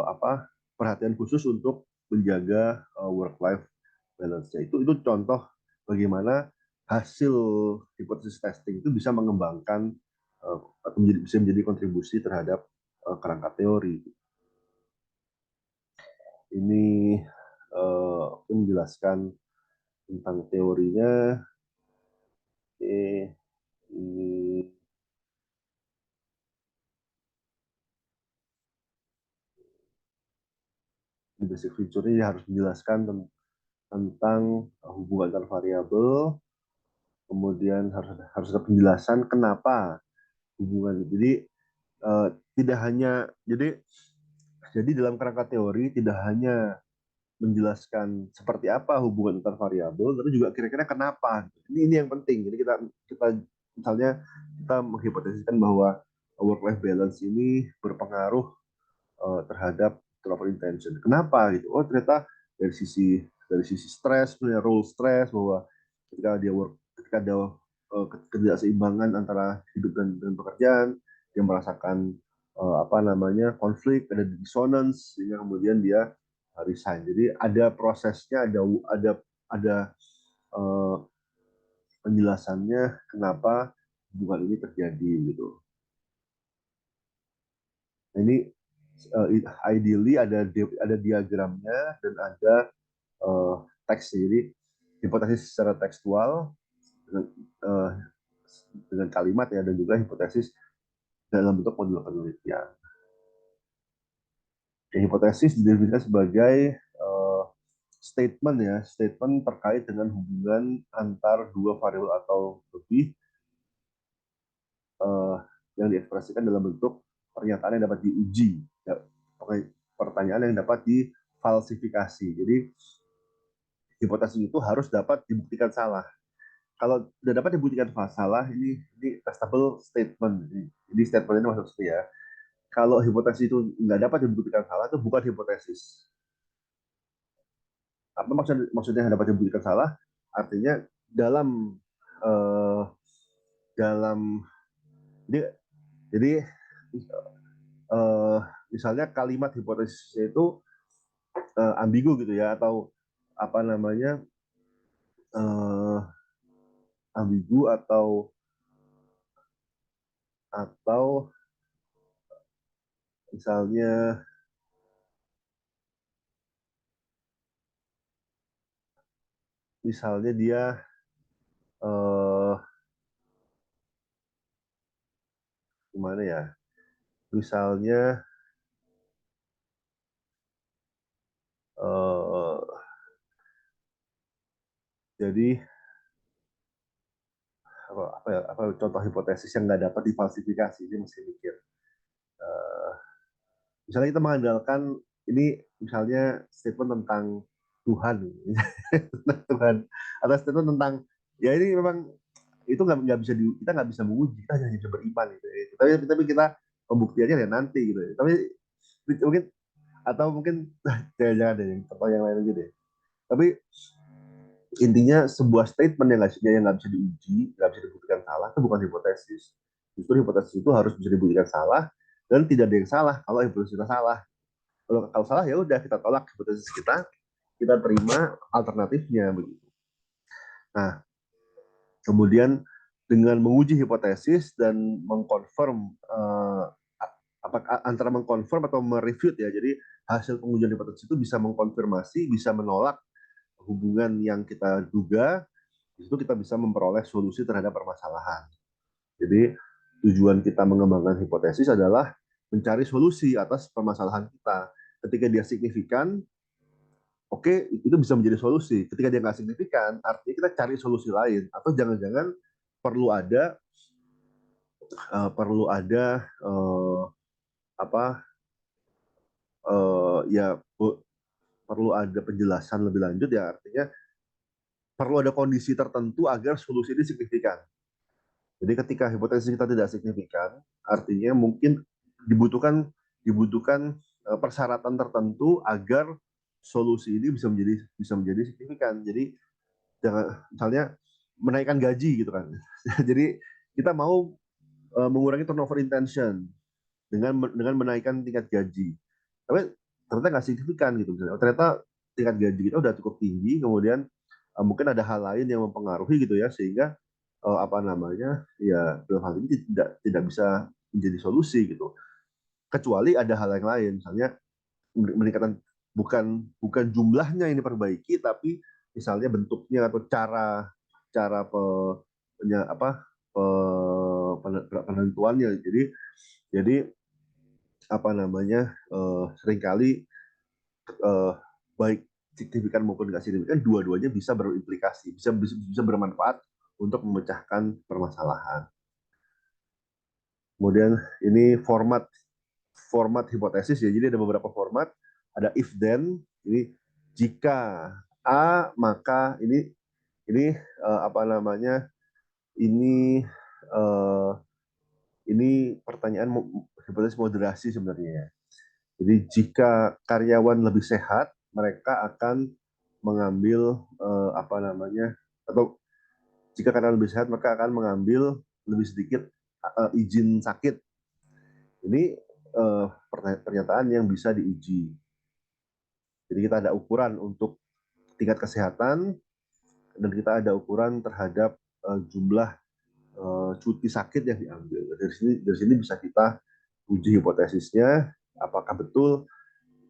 apa perhatian khusus untuk menjaga work life balance-nya. Itu contoh bagaimana hasil hipotesis testing itu bisa mengembangkan atau bisa menjadi kontribusi terhadap kerangka teori. Ini aku menjelaskan tentang teorinya. Oke, ini basic feature-nya harus menjelaskan tentang hubungan antar variabel, kemudian harus ada penjelasan kenapa hubungan. Jadi tidak hanya jadi dalam kerangka teori tidak hanya menjelaskan seperti apa hubungan antar variabel, tapi juga kira-kira kenapa. Ini yang penting. Jadi kita misalnya kita menghipotesiskan bahwa work life balance ini berpengaruh terhadap travel intention. Kenapa gitu? Oh ternyata dari sisi stres, punya role stres bahwa ketika ada ketidakseimbangan antara hidup dan pekerjaan, dia merasakan apa namanya konflik, ada dissonance, sehingga kemudian dia resign. Jadi ada prosesnya, ada uh, penjelasannya kenapa hubungan ini terjadi gitu. Nah, ini ideally ada diagramnya dan ada teks. Jadi hipotesis secara tekstual dengan, uh, dengan kalimat ya, dan juga hipotesis dalam bentuk modul penelitian. Ya, hipotesis didefinisikan sebagai statement ya, statement terkait dengan hubungan antar dua variabel atau lebih uh, yang diekspresikan dalam bentuk pernyataan yang dapat diuji, ya, pertanyaan yang dapat difalsifikasi. Jadi hipotesis itu harus dapat dibuktikan salah. Kalau sudah dapat dibuktikan salah, ini testable statement. Jadi statement ini maksudnya ya, kalau hipotesis itu nggak dapat dibuktikan salah, itu bukan hipotesis. Apa maksudnya dapat dibuktikan salah? Artinya dalam uh, dalam jadi jadi uh, misalnya kalimat hipotesis itu ambigu gitu ya, atau apa namanya uh, ambigu atau misalnya dia uh, gimana ya, misalnya uh, jadi apa contoh hipotesis yang nggak dapat difalsifikasi, ini mesti mikir. Uh, Misalnya kita mengandalkan ini, misalnya statement tentang Tuhan, Tuhan, atau statement tentang ya ini memang itu nggak bisa kita nggak bisa menguji, kita hanya bisa beriman gitu ya. Tapi kita pembuktiannya ya nanti gitu ya. Tapi mungkin atau mungkin jangan-jangan deh yang contoh yang lain aja deh. Tapi intinya sebuah statement yang nggak bisa diuji, nggak bisa dibuktikan salah, itu bukan hipotesis. Justru hipotesis itu harus bisa dibuktikan salah, dan tidak ada yang salah kalau hipotesis kita salah. Kalau salah ya udah kita tolak hipotesis kita terima alternatifnya begitu. Nah, kemudian dengan menguji hipotesis dan mengkonfirm apakah antara mengkonfirm atau merefute ya. Jadi hasil pengujian hipotesis itu bisa mengkonfirmasi, bisa menolak hubungan yang kita duga. Di situ kita bisa memperoleh solusi terhadap permasalahan. Jadi tujuan kita mengembangkan hipotesis adalah mencari solusi atas permasalahan kita. Ketika dia signifikan, oke, itu bisa menjadi solusi. Ketika dia nggak signifikan, artinya kita cari solusi lain. Atau jangan-jangan perlu ada perlu ada apa ya perlu ada penjelasan lebih lanjut ya, artinya perlu ada kondisi tertentu agar solusi ini signifikan. Jadi ketika hipotesis kita tidak signifikan, artinya mungkin dibutuhkan dibutuhkan persyaratan tertentu agar solusi ini bisa menjadi signifikan. Jadi jangan misalnya menaikkan gaji gitu kan. Jadi kita mau mengurangi turnover intention dengan menaikkan tingkat gaji. Tapi ternyata nggak signifikan gitu misalnya. Ternyata tingkat gaji kita udah cukup tinggi, kemudian mungkin ada hal lain yang mempengaruhi gitu ya, sehingga apa namanya ya dalam hal ini tidak bisa menjadi solusi gitu. Kecuali ada hal yang lain, misalnya meningkatkan bukan bukan jumlahnya ini perbaiki, tapi misalnya bentuknya atau cara cara pe, apa penentuannya. Jadi apa namanya, seringkali baik signifikan maupun nggak signifikan, dua-duanya bisa berimplikasi, bisa bermanfaat untuk memecahkan permasalahan. Kemudian ini format format hipotesis ya. Jadi ada beberapa format. Ada if then, ini jika A maka ini apa namanya? Ini uh, ini pertanyaan hipotesis moderasi sebenarnya ya. Jadi jika karyawan lebih sehat, mereka akan mengambil apa namanya? Atau jika karyawan lebih sehat, maka akan mengambil lebih sedikit izin sakit. Ini pernyataan yang bisa diuji. Jadi kita ada ukuran untuk tingkat kesehatan dan kita ada ukuran terhadap jumlah cuti sakit yang diambil. Dari sini bisa kita uji hipotesisnya apakah betul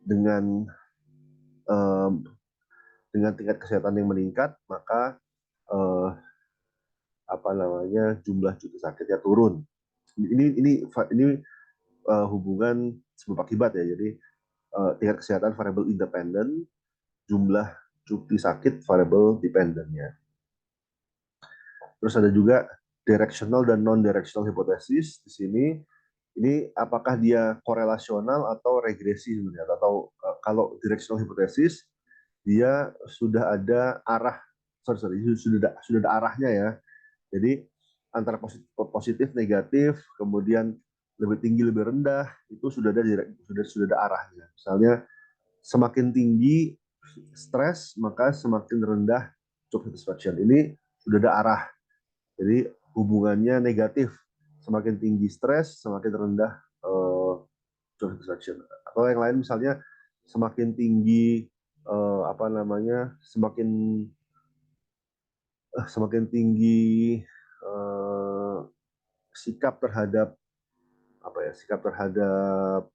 dengan eh, dengan tingkat kesehatan yang meningkat maka eh, apa namanya jumlah cuti sakitnya turun. Ini hubungan sebab akibat ya. Jadi tingkat kesehatan variabel independen, jumlah cuti sakit variabel dependennya. Terus ada juga directional dan non directional hipotesis di sini. Ini apakah dia korelasional atau regresi sebenarnya, atau kalau directional hipotesis dia sudah ada arah, sudah ada arahnya ya. Jadi antara positif, positif negatif, kemudian lebih tinggi lebih rendah itu sudah ada arahnya. Misalnya semakin tinggi stres maka semakin rendah job satisfaction. Ini sudah ada arah. Jadi hubungannya negatif. Semakin tinggi stres, semakin rendah job satisfaction. Atau yang lain misalnya semakin tinggi apa namanya, semakin tinggi eh, sikap terhadap apa ya, sikap terhadap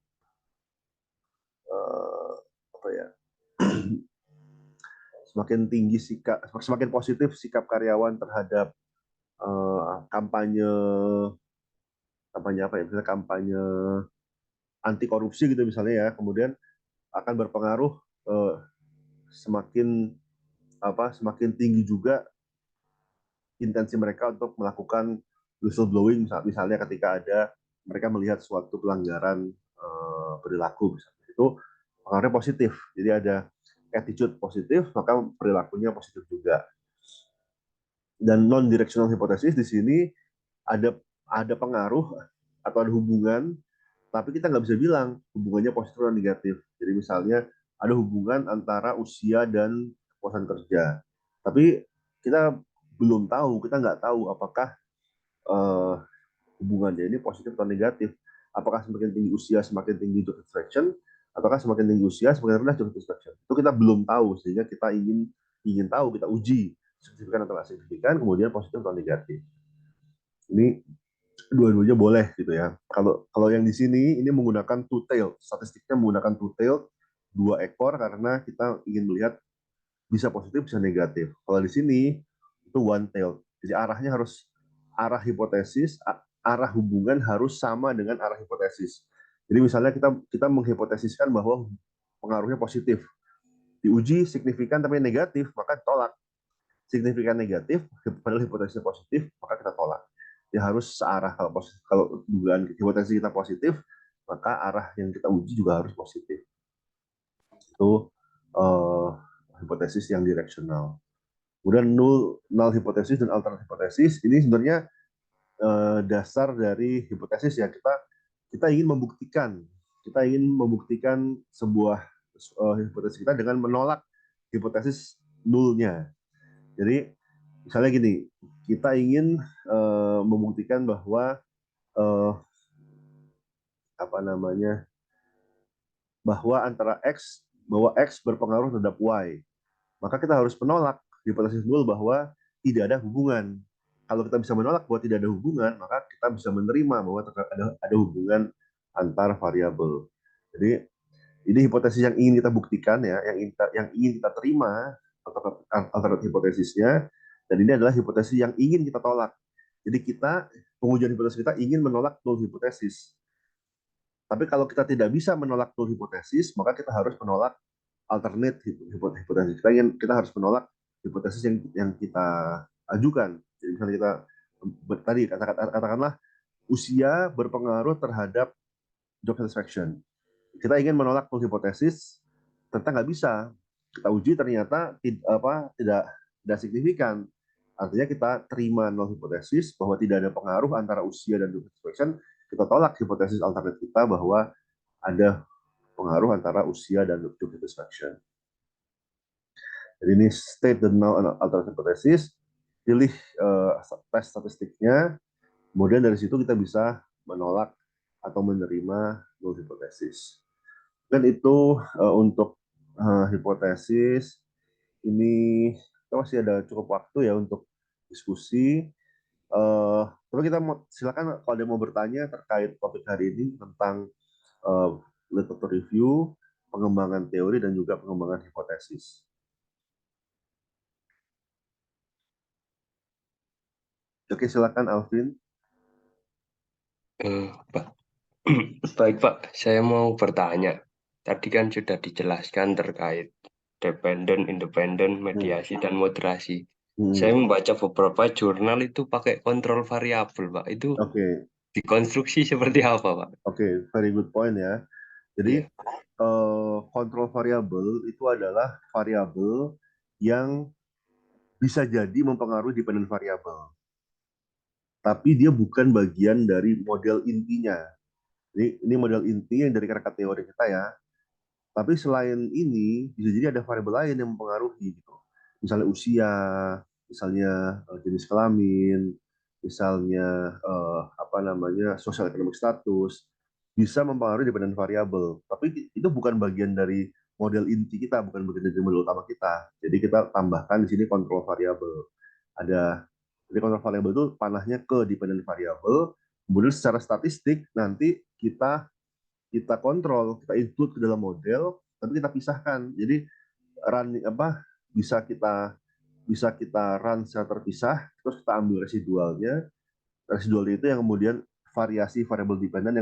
eh, apa ya, semakin tinggi sikap, semakin positif sikap karyawan terhadap kampanye kampanye apa ya, misalnya kampanye anti korupsi gitu misalnya ya, kemudian akan berpengaruh eh, semakin semakin tinggi juga intensi mereka untuk melakukan whistleblowing, misalnya ketika ada mereka melihat suatu pelanggaran perilaku misalnya, itu pengaruhnya positif. Jadi ada attitude positif maka perilakunya positif juga. Dan non directional hypothesis di sini ada pengaruh atau ada hubungan, tapi kita nggak bisa bilang hubungannya positif atau negatif. Jadi misalnya ada hubungan antara usia dan kepuasan kerja, tapi kita belum tahu, kita nggak tahu apakah uh, hubungannya ini positif atau negatif. Apakah semakin tinggi usia semakin tinggi job satisfaction, ataukah semakin tinggi usia semakin rendah job satisfaction. Itu kita belum tahu, sehingga kita ingin tahu, kita uji signifikan atau nggak signifikan, kemudian positif atau negatif. Ini dua-duanya boleh gitu ya. Kalau kalau yang di sini ini menggunakan two tail, statistiknya menggunakan two tail, dua ekor, karena kita ingin melihat bisa positif bisa negatif. Kalau di sini itu one tail. Jadi arahnya harus arah hipotesis, arah hubungan harus sama dengan arah hipotesis. Jadi misalnya kita kita menghipotesiskan bahwa pengaruhnya positif, diuji signifikan tapi negatif, maka tolak. Signifikan negatif, padahal hipotesisnya positif, maka kita tolak. Ya harus searah. Kalau dugaan hipotesis kita positif, maka arah yang kita uji juga harus positif. Itu uh, hipotesis yang direksional. Kemudian null hipotesis dan alternate hipotesis ini sebenarnya dasar dari hipotesis ya. Kita ingin membuktikan sebuah hipotesis kita dengan menolak hipotesis nullnya. Jadi misalnya gini, kita ingin membuktikan bahwa uh, apa namanya, bahwa X berpengaruh terhadap Y, maka kita harus menolak hipotesis null bahwa tidak ada hubungan. Kalau kita bisa menolak bahwa tidak ada hubungan, maka kita bisa menerima bahwa ada hubungan antar variabel. Jadi Ini hipotesis yang ingin kita buktikan ya, yang ingin kita terima alternatif hipotesisnya, dan ini adalah hipotesis yang ingin kita tolak. Jadi kita pengujian hipotesis kita ingin menolak null hipotesis. Tapi kalau kita tidak bisa menolak null hipotesis, maka kita harus menolak alternate hipotesis. Kita harus menolak hipotesis yang kita ajukan. Jadi misalnya kita tadi katakanlah usia berpengaruh terhadap job satisfaction. Kita ingin menolak null hipotesis, ternyata nggak bisa. Kita uji ternyata tidak signifikan. Artinya kita terima null hipotesis bahwa tidak ada pengaruh antara usia dan job satisfaction. Kita tolak hipotesis alternatif kita bahwa ada pengaruh antara usia dan job satisfaction. Jadi ini state the null and alternative hypothesis, pilih tes statistiknya, kemudian dari situ kita bisa menolak atau menerima null hipotesis. Dan itu untuk hipotesis ini kita masih ada cukup waktu ya untuk diskusi. Tapi kita silakan kalau ada mau bertanya terkait topik hari ini tentang literature review, pengembangan teori dan juga pengembangan hipotesis. Oke, silakan Alvin.
Pak. Baik Pak, saya mau bertanya. Tadi kan sudah dijelaskan terkait dependent, independent, mediasi, dan moderasi. Saya membaca beberapa jurnal itu pakai kontrol variabel, Pak. Itu
Oke,
dikonstruksi seperti apa, Pak?
oke, very good point ya. Jadi
Iya.
kontrol variabel itu adalah variabel yang bisa jadi mempengaruhi dependent variabel, tapi dia bukan bagian dari model intinya. Ini model inti yang dari kerangka teori kita ya. Tapi selain ini, bisa jadi ada variabel lain yang mempengaruhi gitu. Misalnya usia, misalnya jenis kelamin, misalnya apa namanya social economic status, bisa mempengaruhi dependent variabel. Tapi itu bukan bagian dari model inti kita, bukan bagian dari model utama kita. Jadi kita tambahkan di sini kontrol variabel. Jadi kontrol variabel itu panahnya ke dependent variabel. Kemudian secara statistik nanti kita kita kontrol, kita include ke dalam model, tapi kita pisahkan. Jadi run apa bisa kita run secara terpisah, terus kita ambil residualnya. Residualnya itu yang kemudian variasi variable dependent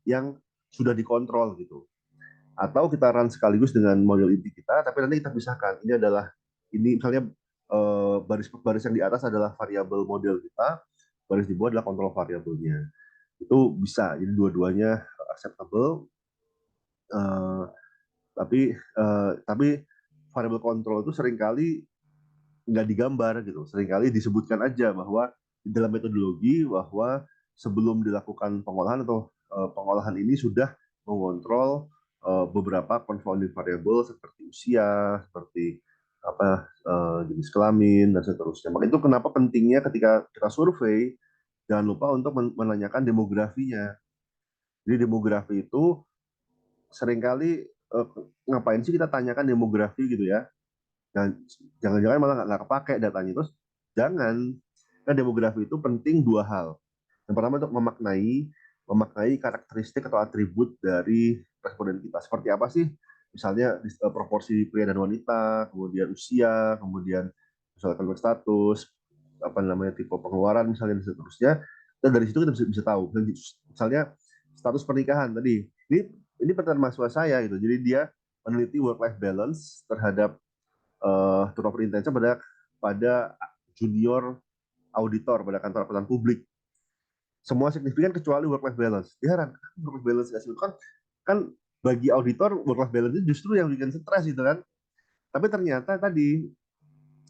yang sudah dikontrol gitu. Atau kita run sekaligus dengan model inti kita, tapi nanti kita pisahkan. Ini misalnya baris yang di atas adalah variabel model kita, baris di bawah adalah kontrol variabelnya. Itu bisa, jadi dua-duanya acceptable. Uh, tapi variable control itu seringkali nggak digambar gitu, seringkali disebutkan aja bahwa di dalam metodologi bahwa sebelum dilakukan pengolahan atau pengolahan ini sudah mengontrol beberapa confounding variable seperti usia, seperti jenis kelamin dan seterusnya. Maka itu kenapa pentingnya ketika kita survei jangan lupa untuk menanyakan demografinya. Jadi demografi itu seringkali ngapain sih kita tanyakan demografi gitu ya? Dan jangan-jangan malah nggak kepake datanya. Terus jangan, kan demografi itu penting dua hal. Yang pertama untuk memaknai karakteristik atau atribut dari responden kita. Seperti apa sih? Misalnya proporsi pria dan wanita, kemudian usia, kemudian misalkan status, apa namanya tipe pengeluaran misalnya dan seterusnya. Dan dari situ kita bisa tahu. Misalnya status pernikahan tadi. Ini pertanyaan mahasiswa saya gitu. Jadi dia meneliti work life balance terhadap turnover intensnya pada junior auditor pada kantor akuntan publik. Semua signifikan kecuali work life balance. Dia heran, work life balance nggak sih? Kan bagi auditor work life balance itu justru yang bikin stres gitu kan. Tapi ternyata tadi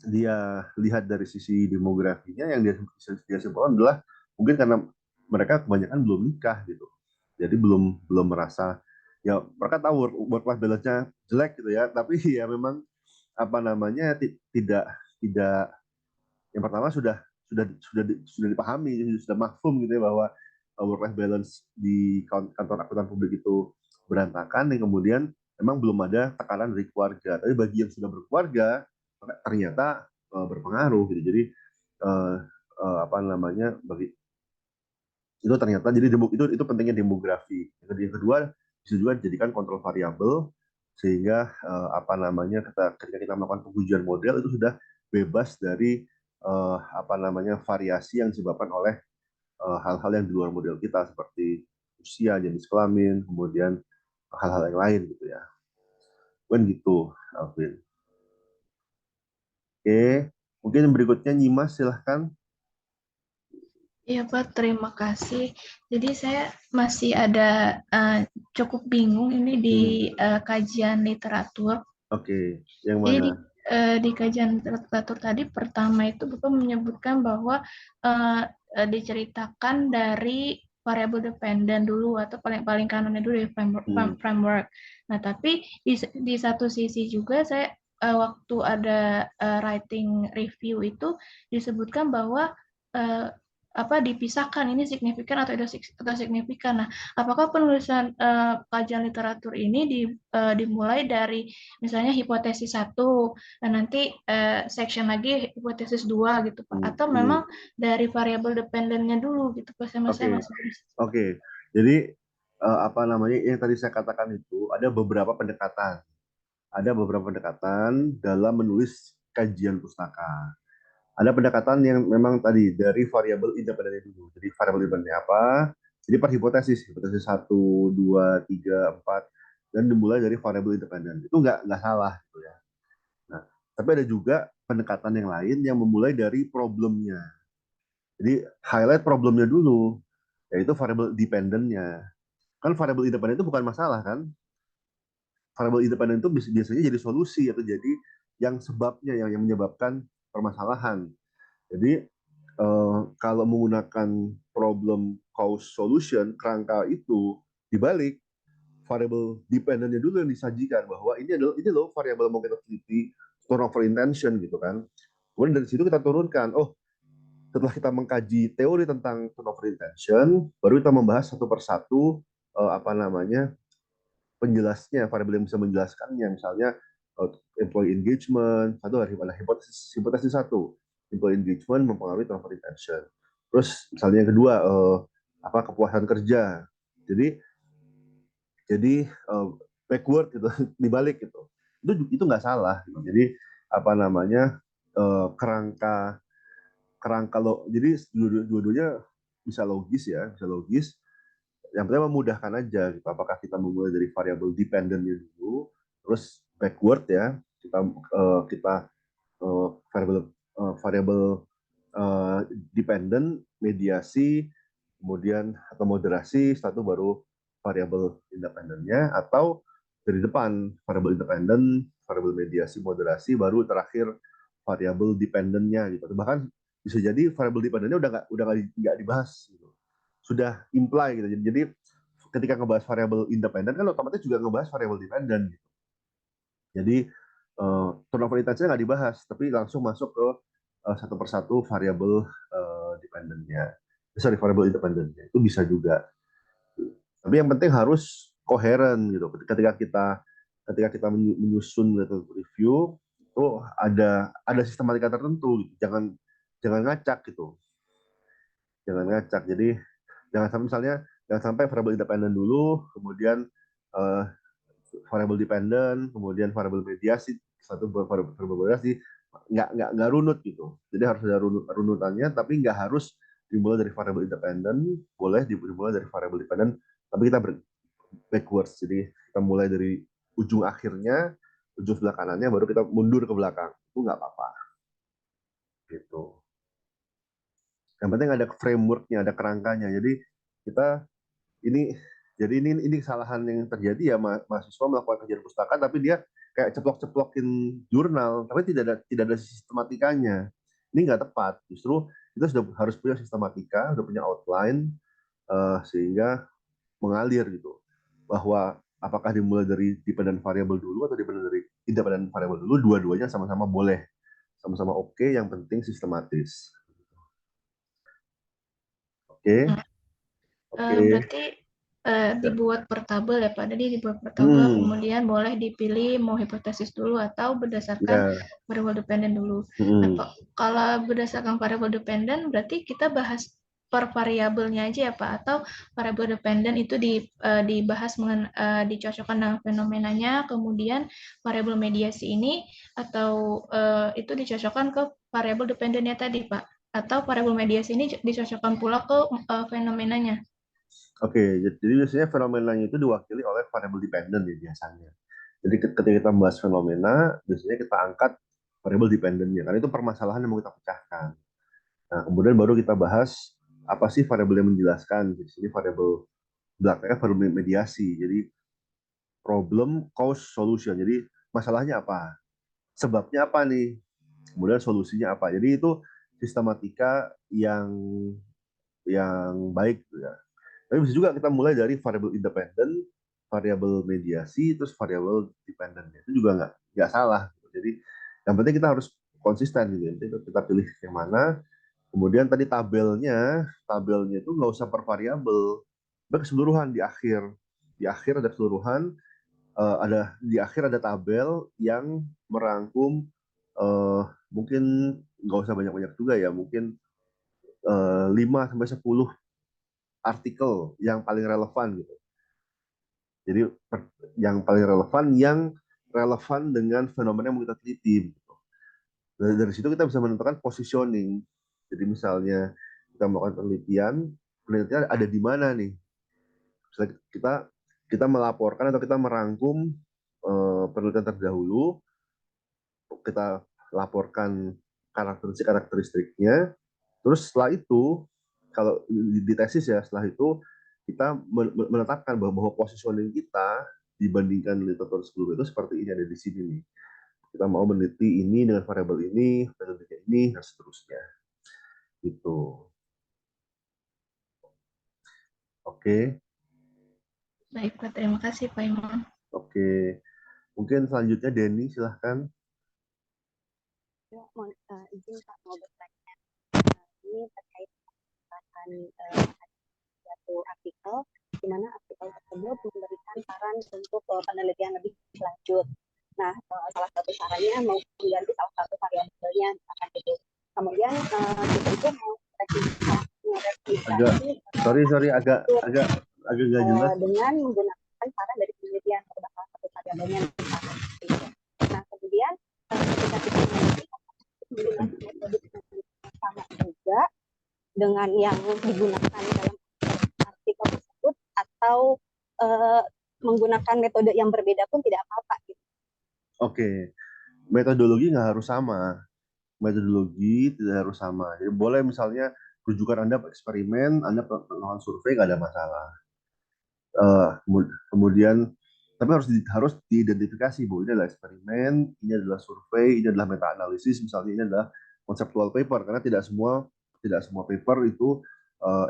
dia lihat dari sisi demografinya yang dia simpulkan adalah mungkin karena mereka kebanyakan belum nikah gitu. Jadi belum belum merasa ya mereka tahu work life balance-nya jelek gitu ya, tapi ya memang apa namanya tidak tidak yang pertama sudah dipahami, sudah mafhum gitu ya bahwa work life balance di kantor akuntan publik itu berantakan dan kemudian memang belum ada tekanan dari keluarga. Tapi bagi yang sudah berkeluarga ternyata berpengaruh gitu. Jadi apa namanya bagi itu ternyata jadi itu pentingnya demografi. Yang kedua bisa juga dijadikan kontrol variabel sehingga apa namanya ketika kita melakukan pengujian model itu sudah bebas dari apa namanya variasi yang disebabkan oleh hal-hal yang di luar model kita seperti usia, jenis kelamin, kemudian hal-hal yang lain gitu ya. Kan gitu, Alvin. Oke, mungkin berikutnya Nyimas silahkan.
Iya Pak, terima kasih. Jadi saya masih ada cukup bingung ini di kajian literatur.
Oke, yang
Jadi
mana?
di kajian literatur tadi pertama itu Bapak menyebutkan bahwa diceritakan dari variabel dependen dulu atau paling kanannya dulu dari framework. Nah, tapi di satu sisi juga saya waktu ada writing review itu disebutkan bahwa uh, apa dipisahkan ini signifikan atau tidak signifikan. Nah, apakah penulisan kajian literatur ini dimulai dari misalnya hipotesis 1 dan nanti section lagi hipotesis 2 gitu Pak, atau memang dari variabel dependennya dulu gitu Pak, saya masih
Oke. Jadi apa namanya yang tadi saya katakan itu ada beberapa pendekatan. Ada beberapa pendekatan dalam menulis kajian pustaka. Ada pendekatan yang memang tadi dari variabel independennya dulu. Jadi variabel independennya apa? Jadi per hipotesis 1, 2, 3, 4, dan dimulai dari variabel independen. Itu nggak salah gitu ya. Nah, tapi ada juga pendekatan yang lain yang memulai dari problemnya. Jadi highlight problemnya dulu, yaitu variabel dependennya. Kan variabel independen itu bukan masalah kan? Variabel independen itu biasanya jadi solusi atau jadi yang sebabnya yang menyebabkan permasalahan. Jadi kalau menggunakan problem cause solution, kerangka itu dibalik variable dependennya dulu yang disajikan bahwa ini loh variabel mau kita teliti turnover intention gitu kan. Kemudian dari situ kita turunkan, oh setelah kita mengkaji teori tentang turnover intention, baru kita membahas satu persatu apa namanya penjelasnya, variabel yang bisa menjelaskannya, misalnya employee engagement, satu dari mana hipotesis satu, employee engagement mempengaruhi turnover retention. Terus misalnya yang kedua, apa kepuasan kerja. Jadi backward gitu, dibalik gitu. Itu nggak salah. Gitu. Jadi apa namanya kerangka kerangka lo, jadi dua-duanya bisa logis ya, bisa logis. Yang pertama memudahkan aja gitu. Apakah kita memulai dari variabel dependentnya dulu, terus backward ya, kita variabel variabel dependent, mediasi, kemudian atau moderasi, satu baru variabel independennya, atau dari depan variabel independen, variabel mediasi, moderasi, baru terakhir variabel dependentnya gitu. Bahkan bisa jadi variabel dependennya udah nggak dibahas gitu. Sudah imply gitu. Jadi ketika ngebahas variabel independen kan otomatis juga ngebahas variabel dependen gitu. Jadi turnover intensitasnya nggak dibahas, tapi langsung masuk ke satu persatu variabel dependennya. Sorry, variabel independennya. Itu bisa juga. Tapi yang penting harus koheren gitu. Ketika kita menyusun review itu ada sistematika tertentu gitu. Jangan ngacak gitu. Jangan ngacak. Jadi jangan sampai misalnya jangan sampai variabel independen dulu, kemudian uh, variabel dependent, kemudian variabel mediasi, satu variabel mediasi, nggak runut gitu. Jadi harus ada runutannya, tapi nggak harus dimulai dari variabel independent, boleh dimulai dari variabel dependent, tapi kita backwards. Jadi kita mulai dari ujung akhirnya, ujung sebelah kanannya, baru kita mundur ke belakang. Itu nggak apa-apa. Gitu. Yang penting ada frameworknya, ada kerangkanya. Jadi kita ini ini kesalahan yang terjadi ya, mahasiswa melakukan kajian pustaka tapi dia kayak ceplok-ceplokin jurnal tapi tidak ada sistematikanya. Ini nggak tepat. Justru kita sudah harus punya sistematika, sudah punya outline sehingga mengalir gitu. Bahwa apakah dimulai dari dependent variable dulu atau dimulai dari independent variable dulu, dua-duanya sama-sama boleh. Sama-sama oke, yang penting sistematis. Oke.
Berarti dibuat per tabel ya Pak. Jadi dibuat per tabel, kemudian boleh dipilih mau hipotesis dulu atau berdasarkan variabel dependen dulu. Nah, kalau berdasarkan variabel dependen berarti kita bahas per variabelnya aja ya Pak, atau variabel dependent itu dibahas dicocokkan dengan fenomenanya, kemudian variabel mediasi ini atau itu dicocokkan ke variabel dependentnya tadi Pak, atau variabel mediasi ini dicocokkan pula ke fenomenanya.
Oke, jadi biasanya fenomenanya itu diwakili oleh variabel dependent ya biasanya. Jadi ketika kita membahas fenomena, biasanya kita angkat variabel dependentnya, karena itu permasalahan yang mau kita pecahkan. Nah, kemudian baru kita bahas apa sih variabel yang menjelaskan. Di sini variabel belakangnya variabel mediasi. Jadi problem, cause, solution. Jadi masalahnya apa? Sebabnya apa nih? Kemudian solusinya apa? Jadi itu sistematika yang baik gitu ya. Tapi bisa juga kita mulai dari variabel independen, variabel mediasi, terus variabel dependen. Itu juga nggak salah. Jadi yang penting kita harus konsisten gitu. Jadi kita pilih yang mana. Kemudian tadi tabelnya itu nggak usah per variabel, keseluruhan di akhir ada keseluruhan, di akhir ada tabel yang merangkum, mungkin nggak usah banyak-banyak juga ya, mungkin 5 sampai 10 artikel yang paling relevan gitu. Jadi yang paling relevan dengan fenomena yang mau kita teliti. Gitu. Dari situ kita bisa menentukan positioning. Jadi misalnya kita melakukan penelitian ada di mana nih? Misalnya kita melaporkan atau kita merangkum penelitian terdahulu, kita laporkan karakteristiknya, terus setelah itu kalau di tesis ya, setelah itu kita menetapkan bahwa positioning kita dibandingkan literatur sebelumnya itu seperti ini, ada di sini nih. Kita mau meneliti ini dengan variabel ini, penelitian ini, dan seterusnya. Gitu. Oke.
Baik Pak, terima kasih Pak Imam.
Oke. Mungkin selanjutnya Denny, silahkan.
Ya, izin Pak mau bertanya. Ini terkait dengan suatu artikel, di mana artikel tersebut memberikan saran untuk penelitian lebih lanjut. Nah, salah satu sarannya mau mengganti salah satu variabelnya, misalkan itu. Kemudian kita itu mau
sorry agak nggak jelas.
dengan menggunakan saran dari penelitian pada salah satu variabelnya. Nah, kemudian ketika kita menggunakan metode sama juga dengan yang digunakan dalam artikel tersebut, atau menggunakan metode yang berbeda pun tidak apa-apa gitu.
Oke, metodologi nggak harus sama. Metodologi tidak harus sama. Jadi boleh misalnya rujukan Anda eksperimen, Anda melakukan survei nggak ada masalah. Kemudian tapi harus diidentifikasi bahwa ini adalah eksperimen, ini adalah survei, ini adalah meta analisis, misalnya ini adalah conceptual paper, karena tidak semua paper itu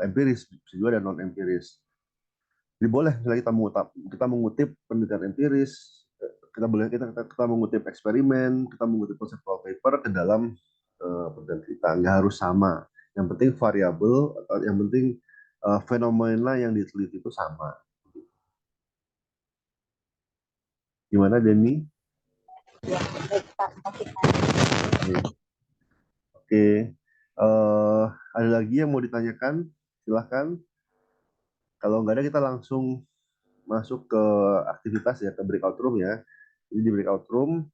empiris, bisa juga ada non empiris. Jadi boleh misalnya kita mengutip penelitian empiris, kita mengutip eksperimen, kita mengutip conceptual paper ke dalam penelitian kita, nggak harus sama. Yang penting variabel, yang penting fenomena yang diteliti itu sama. Gimana Denny?
Ya, baik Pak.
Oke. Ada lagi yang mau ditanyakan? Silahkan. Kalau nggak ada kita langsung masuk ke aktivitas ya, ke breakout room ya. Jadi di breakout room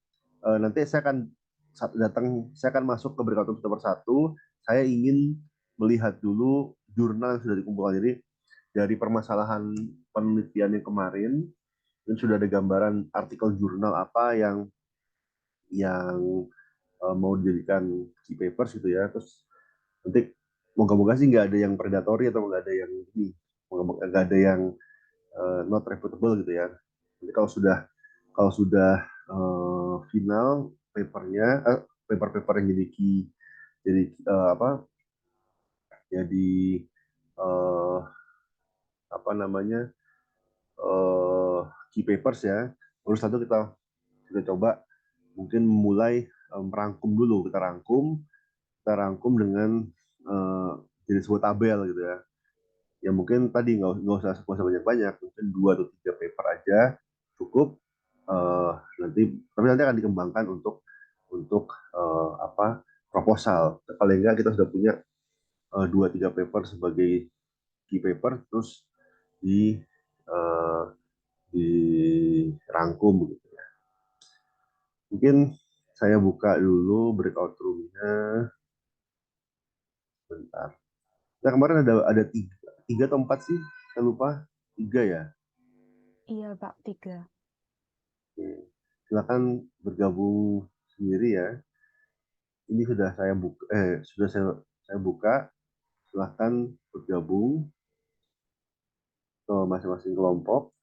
nanti saya akan masuk ke breakout room satu persatu. Saya ingin melihat dulu jurnal yang sudah dikumpulkan. Jadi dari permasalahan penelitian yang kemarin, dan sudah ada gambaran artikel jurnal apa yang mau dijadikan key papers gitu ya. Terus nanti moga-moga sih nggak ada yang predatory atau nggak ada yang ini, moga-moga nggak ada yang not refutable gitu ya. Jadi kalau sudah final papernya, paper yang jadi key, jadi jadi apa namanya key papers ya. Terus satu kita coba mungkin mulai merangkum dulu, kita rangkum dengan jadi sebuah tabel gitu ya. Ya mungkin tadi nggak usah banyak-banyak, mungkin 2 atau 3 paper aja cukup. Tapi nanti akan dikembangkan untuk proposal. Paling nggak kita sudah punya 2-3 paper sebagai key paper, terus di eh, dirangkum gitu ya. Mungkin saya buka dulu breakout room-nya bentar. Nah, kemarin ada tiga atau empat sih, saya lupa. 3 ya.
Iya, Pak, 3.
Oke. Silakan bergabung sendiri ya. Ini sudah saya buka. Silakan bergabung ke masing-masing kelompok.